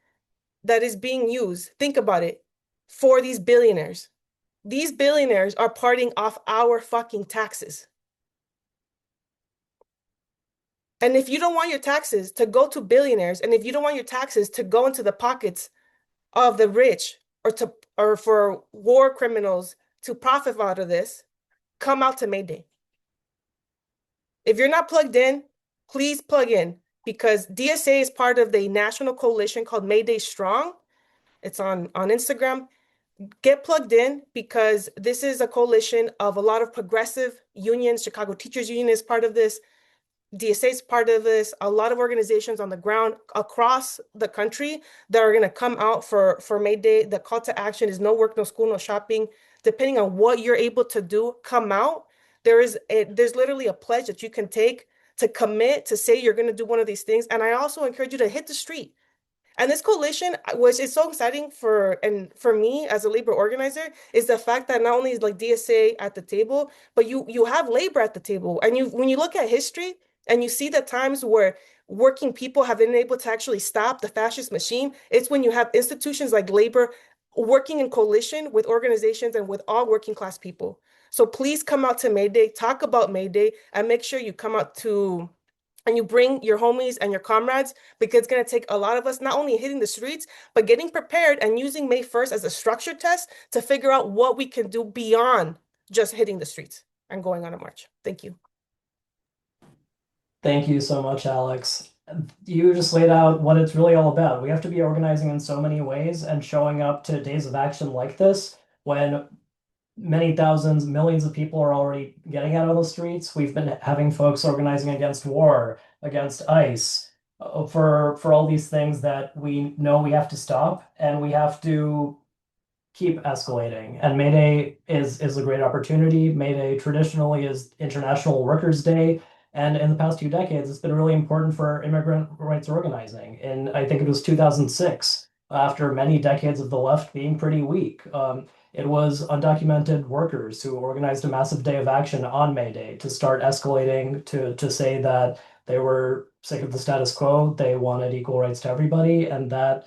H: that is being used, think about it, for these billionaires. These billionaires are parting off our fucking taxes. And if you don't want your taxes to go to billionaires, and if you don't want your taxes to go into the pockets of the rich or for war criminals to profit out of this, come out to May Day. If you're not plugged in, please plug in because DSA is part of the national coalition called May Day Strong. It's on Instagram. Get plugged in because this is a coalition of a lot of progressive unions. Chicago Teachers Union is part of this. DSA is part of this, a lot of organizations on the ground across the country that are going to come out for May Day. The call to action is no work, no school, no shopping. Depending on what you're able to do, come out. There's literally a pledge that you can take to commit to say you're going to do one of these things. And I also encourage you to hit the street. And this coalition, which is so exciting for me as a labor organizer, is the fact that not only is like DSA at the table, but you have labor at the table. And when you look at history, and you see the times where working people have been able to actually stop the fascist machine, it's when you have institutions like labor working in coalition with organizations and with all working class people. So please come out to May Day, talk about May Day, and make sure you come out and you bring your homies and your comrades because it's going to take a lot of us not only hitting the streets, but getting prepared and using May 1st as a structure test to figure out what we can do beyond just hitting the streets and going on a march. Thank you.
A: Thank you so much, Alex. You just laid out what it's really all about. We have to be organizing in so many ways and showing up to days of action like this when many thousands, millions of people are already getting out on the streets. We've been having folks organizing against war, against ICE, for all these things that we know we have to stop and we have to keep escalating. And May Day is a great opportunity. May Day traditionally is International Workers' Day. And in the past few decades, it's been really important for immigrant rights organizing. And I think it was 2006, after many decades of the left being pretty weak. It was undocumented workers who organized a massive day of action on May Day to start escalating, to say that they were sick of the status quo, they wanted equal rights to everybody, and that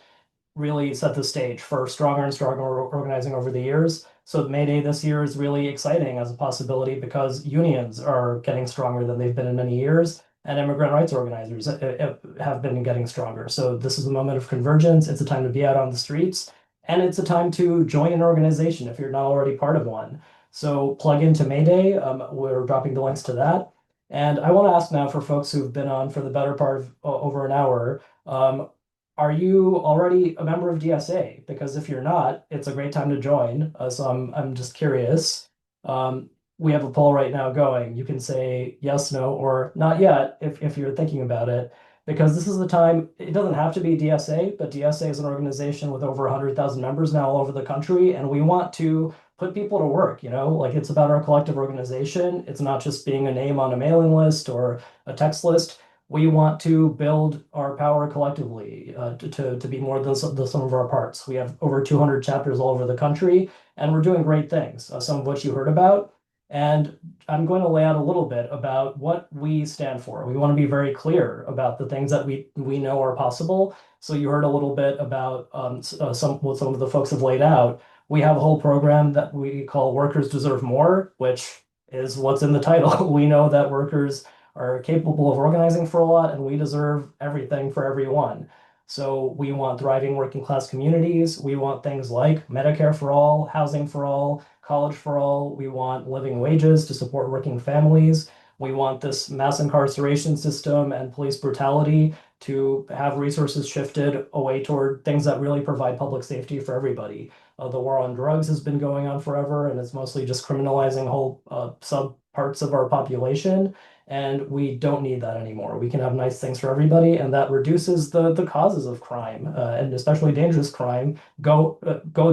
A: really set the stage for stronger and stronger organizing over the years. So May Day this year is really exciting as a possibility because unions are getting stronger than they've been in many years, and immigrant rights organizers have been getting stronger. So this is a moment of convergence. It's a time to be out on the streets, and it's a time to join an organization if you're not already part of one. So plug into Mayday. We're dropping the links to that. And I want to ask now for folks who've been on for the better part of over an hour, are you already a member of DSA? Because if you're not, it's a great time to join. So I'm just curious. We have a poll right now going. You can say yes, no, or not yet if you're thinking about it, because this is the time. It doesn't have to be DSA, but DSA is an organization with over 100,000 members now all over the country, and we want to put people to work, like it's about our collective organization. It's not just being a name on a mailing list or a text list. We want to build our power collectively to be more than the sum of our parts. We have over 200 chapters all over the country, and we're doing great things, some of which you heard about. And I'm going to lay out a little bit about what we stand for. We want to be very clear about the things that we know are possible. So you heard a little bit about what some of the folks have laid out. We have a whole program that we call Workers Deserve More, which is what's in the title. We know that workers are capable of organizing for a lot, and we deserve everything for everyone. So we want thriving working class communities. We want things like Medicare for all, housing for all, college for all. We want living wages to support working families. We want this mass incarceration system and police brutality to have resources shifted away toward things that really provide public safety for everybody. The war on drugs has been going on forever, and it's mostly just criminalizing whole sub parts of our population. And we don't need that anymore. We can have nice things for everybody, and that reduces the causes of crime, and especially dangerous crime, go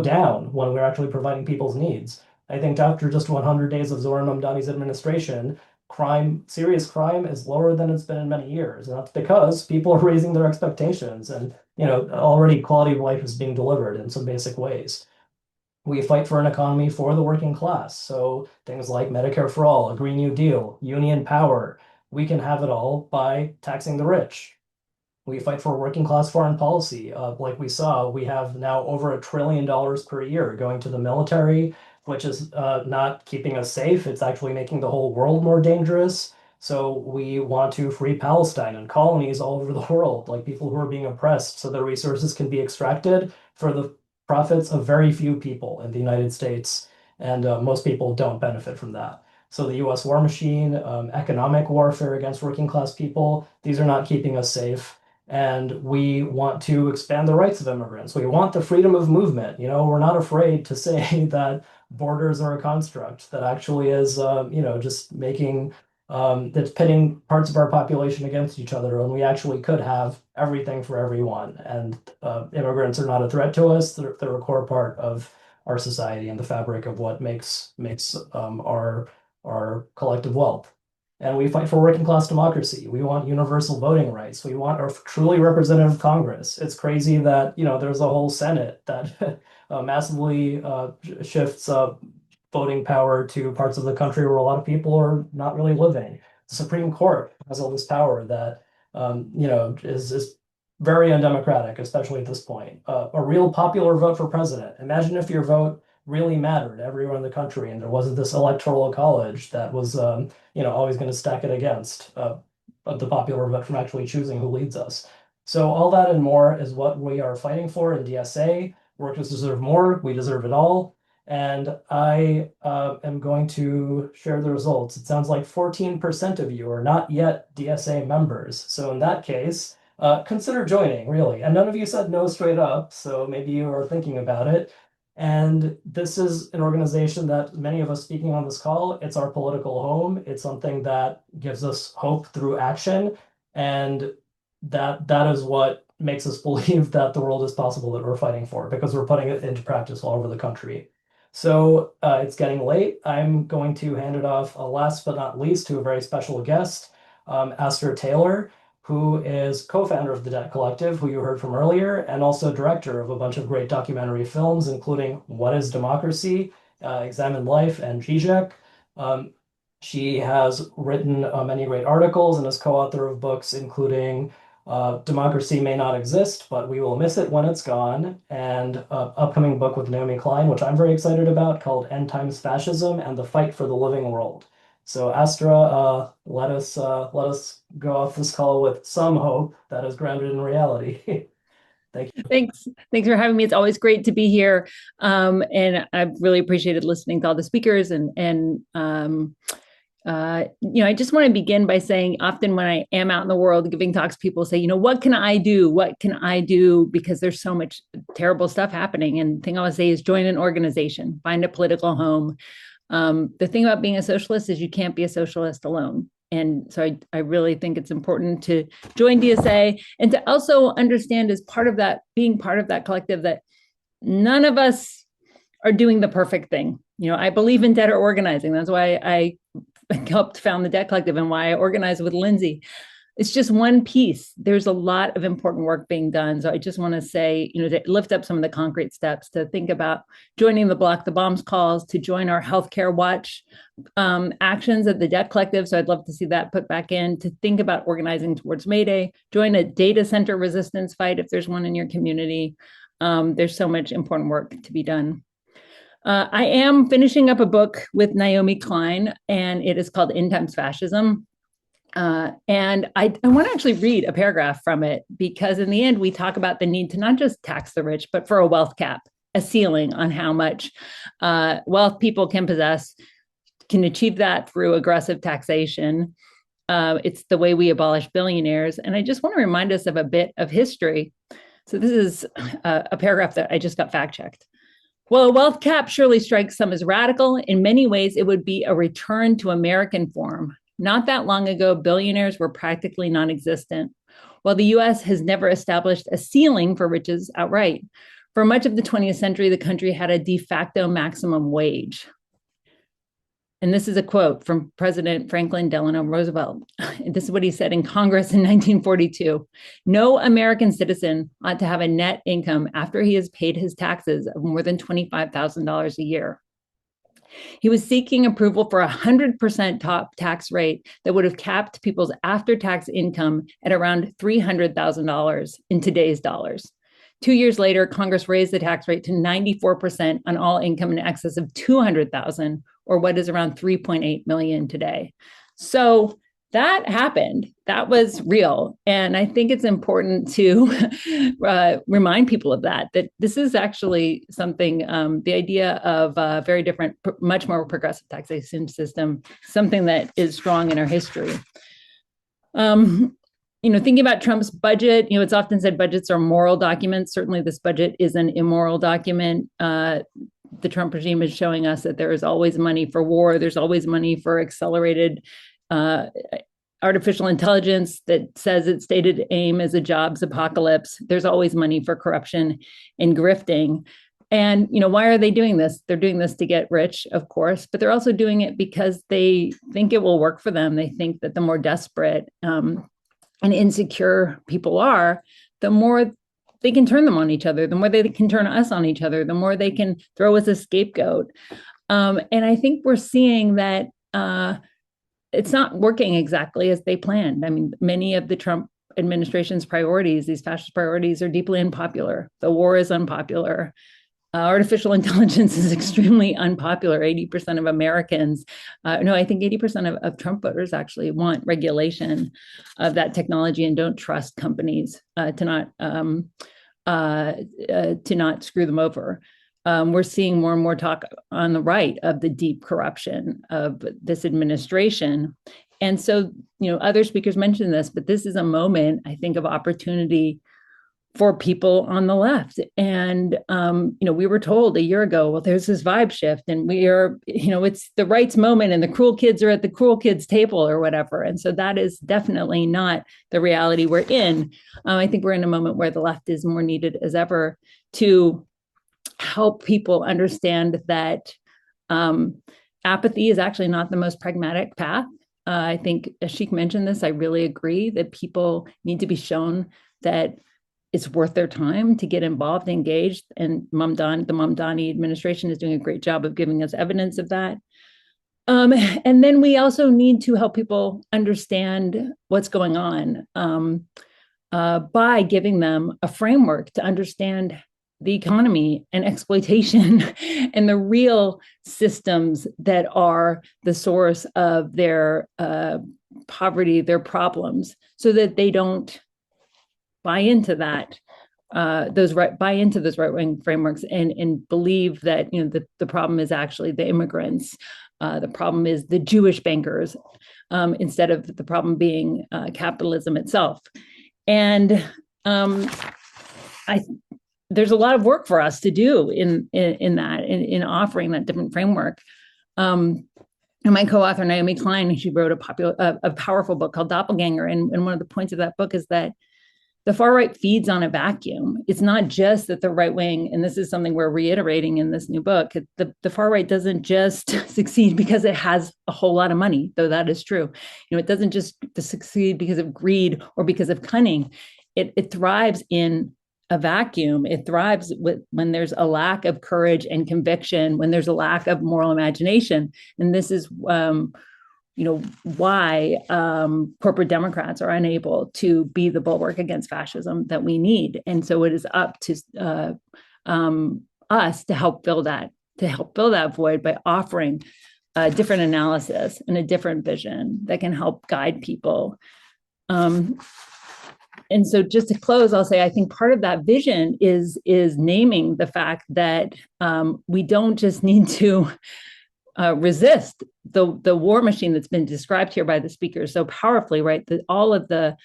A: down when we're actually providing people's needs. I think after just 100 days of Zohran Mamdani's administration, serious crime is lower than it's been in many years. And that's because people are raising their expectations, and already quality of life is being delivered in some basic ways. We fight for an economy for the working class. So things like Medicare for all, a Green New Deal, union power, we can have it all by taxing the rich. We fight for working class foreign policy. Like we saw, we have now over $1 trillion per year going to the military, which is not keeping us safe. It's actually making the whole world more dangerous. So we want to free Palestine and colonies all over the world, like people who are being oppressed, so the resources can be extracted for the profits of very few people in the United States. And most people don't benefit from that. So the US war machine, economic warfare against working class people, these are not keeping us safe. And we want to expand the rights of immigrants. We want the freedom of movement. We're not afraid to say that borders are a construct that actually is, just making that's pitting parts of our population against each other, and we actually could have everything for everyone. And immigrants are not a threat to us. They're a core part of our society and the fabric of what makes our collective wealth. And we fight for working class democracy. We want universal voting rights. We want a truly representative Congress. It's crazy that there's a whole Senate that massively shifts voting power to parts of the country where a lot of people are not really living. The Supreme Court has all this power that is very undemocratic, especially at this point. A real popular vote for president. Imagine if your vote really mattered to everyone in the country, and there wasn't this electoral college that was always going to stack it against the popular vote from actually choosing who leads us. So all that and more is what we are fighting for in DSA. Workers deserve more. We deserve it all. And I am going to share the results. It sounds like 14% of you are not yet DSA members. So in that case, consider joining, really. And none of you said no straight up, so maybe you are thinking about it. And this is an organization that many of us speaking on this call, it's our political home. It's something that gives us hope through action. And that is what makes us believe that the world is possible that we're fighting for, because we're putting it into practice all over the country. So it's getting late. I'm going to hand it off, last but not least, to a very special guest, Astra Taylor, who is co-founder of the Debt Collective, who you heard from earlier, and also director of a bunch of great documentary films, including What is Democracy, Examine Life, and Zizek. She has written many great articles and is co-author of books, including Democracy May Not Exist, but We Will Miss It When It's Gone, and an upcoming book with Naomi Klein, which I'm very excited about, called End Times Fascism and the Fight for the Living World. So Astra, let us go off this call with some hope that is grounded in reality. Thank you.
I: Thanks for having me. It's always great to be here, and I've really appreciated listening to all the speakers. I just want to begin by saying, often when I am out in the world giving talks, people say, what can I do? What can I do? Because there's so much terrible stuff happening. And the thing I would say is join an organization, find a political home. The thing about being a socialist is you can't be a socialist alone. And so I really think it's important to join DSA and to also understand, as part of that, being part of that collective, that none of us are doing the perfect thing. I believe in debtor organizing. That's why I helped found the Debt Collective and why I organized with Lindsay. It's just one piece. There's a lot of important work being done. So I just want to say, to lift up some of the concrete steps, to think about joining the Block the Bombs calls, to join our healthcare watch actions at the Debt Collective. So I'd love to see that put back in, to think about organizing towards May Day, join a data center resistance fight if there's one in your community. There's so much important work to be done. I am finishing up a book with Naomi Klein, and it is called In Times Fascism. And I want to actually read a paragraph from it, because in the end, we talk about the need to not just tax the rich, but for a wealth cap, a ceiling on how much wealth people can possess, can achieve that through aggressive taxation. It's the way we abolish billionaires. And I just want to remind us of a bit of history. So this is a paragraph that I just got fact-checked. Well, a wealth cap surely strikes some as radical. In many ways, it would be a return to American form. Not that long ago, billionaires were practically non-existent, while the US has never established a ceiling for riches outright. For much of the 20th century, the country had a de facto maximum wage. And this is a quote from President Franklin Delano Roosevelt. This is what he said in Congress in 1942. No American citizen ought to have a net income after he has paid his taxes of more than $25,000 a year. He was seeking approval for a 100% top tax rate that would have capped people's after-tax income at around $300,000 in today's dollars. 2 years later, Congress raised the tax rate to 94% on all income in excess of $200,000, or what is around 3.8 million today. So that happened. That was real. And I think it's important to remind people of that this is actually something, the idea of a very different, much more progressive taxation system, something that is strong in our history. Thinking about Trump's budget, it's often said budgets are moral documents. Certainly this budget is an immoral document. The Trump regime is showing us that there is always money for war. There's always money for accelerated artificial intelligence that says its stated aim is a jobs apocalypse. There's always money for corruption and grifting. And, why are they doing this? They're doing this to get rich, of course, but they're also doing it because they think it will work for them. They think that the more desperate and insecure people are, the more they can turn them on each other, the more they can turn us on each other, the more they can throw us a scapegoat. And I think we're seeing that it's not working exactly as they planned. I mean, many of the Trump administration's priorities, these fascist priorities, are deeply unpopular. The war is unpopular. Artificial intelligence is extremely unpopular. 80% of Americans, I think 80% of Trump voters actually want regulation of that technology and don't trust companies to not screw them over. We're seeing more and more talk on the right of the deep corruption of this administration. And so, other speakers mentioned this, but this is a moment, I think, of opportunity for people on the left. And, we were told a year ago, well, there's this vibe shift and we are, it's the right's moment and the cruel kids are at the cruel kids table or whatever. And so that is definitely not the reality we're in. I think we're in a moment where the left is more needed as ever to help people understand that apathy is actually not the most pragmatic path. I think Ashik mentioned this. I really agree that people need to be shown that it's worth their time to get involved, engaged, and the Mamdani administration is doing a great job of giving us evidence of that. And then we also need to help people understand what's going on by giving them a framework to understand the economy and exploitation and the real systems that are the source of their poverty, their problems, so that they don't buy into that buy into those right-wing frameworks and believe that the problem is actually the immigrants, the problem is the Jewish bankers, instead of the problem being capitalism itself. And there's a lot of work for us to do in offering that different framework. And my co-author Naomi Klein, she wrote a powerful book called Doppelganger, and one of the points of that book is that the far right feeds on a vacuum. It's not just that the right wing, and this is something we're reiterating in this new book, the far right doesn't just succeed because it has a whole lot of money, though that is true. It doesn't just succeed because of greed or because of cunning. It thrives in a vacuum. It thrives when there's a lack of courage and conviction, when there's a lack of moral imagination. And this is why corporate Democrats are unable to be the bulwark against fascism that we need. And so it is up to us to help fill that void by offering a different analysis and a different vision that can help guide people. And so just to close, I'll say I think part of that vision is naming the fact that we don't just need to resist the war machine that's been described here by the speakers so powerfully, right? That all of the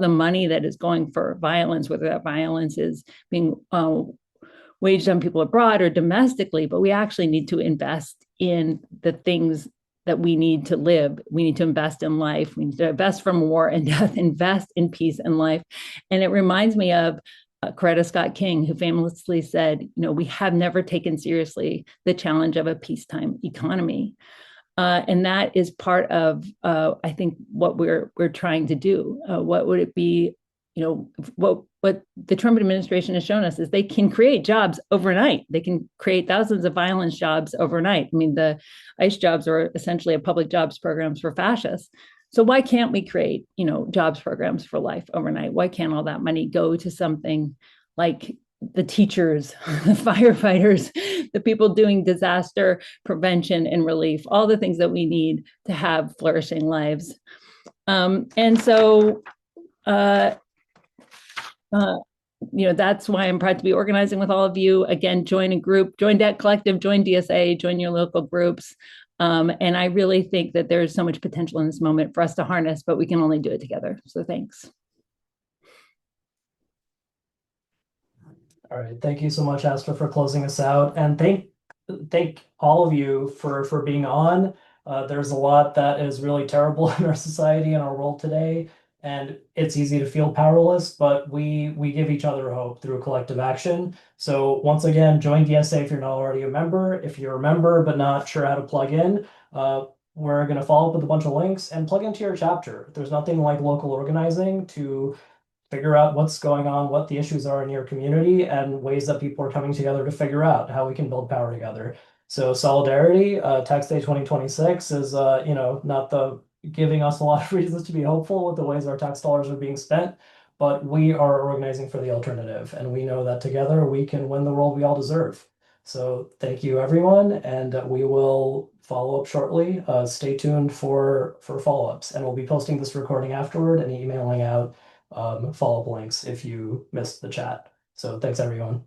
I: money that is going for violence, whether that violence is being waged on people abroad or domestically, but we actually need to invest in the things that we need to live. We need to invest in life. We need to invest from war and death, invest in peace and life. And it reminds me of Coretta Scott King, who famously said, we have never taken seriously the challenge of a peacetime economy. And that is part of, I think, what we're trying to do. What would it be? What the Trump administration has shown us is they can create jobs overnight. They can create thousands of violence jobs overnight. I mean, the ICE jobs are essentially a public jobs programs for fascists. So why can't we create, jobs programs for life overnight? Why can't all that money go to something like the teachers, the firefighters, the people doing disaster prevention and relief, all the things that we need to have flourishing lives? And so, that's why I'm proud to be organizing with all of you. Again, join a group, join Debt Collective, join DSA, join your local groups. And I really think that there's so much potential in this moment for us to harness, but we can only do it together. So thanks.
A: All right. Thank you so much, Asta, for closing us out. And thank all of you for being on. There's a lot that is really terrible in our society and our world today. And it's easy to feel powerless, but we give each other hope through collective action. So once again, join DSA if you're not already a member. If you're a member but not sure how to plug in, we're going to follow up with a bunch of links and plug into your chapter. There's nothing like local organizing to figure out what's going on, what the issues are in your community, and ways that people are coming together to figure out how we can build power together. So solidarity, Tax Day 2026 is, not the giving us a lot of reasons to be hopeful with the ways our tax dollars are being spent, but we are organizing for the alternative, and we know that together we can win the world we all deserve. So thank you, everyone, and we will follow up shortly. Stay tuned for follow-ups, and we'll be posting this recording afterward and emailing out follow-up links if you missed the chat. So thanks, everyone.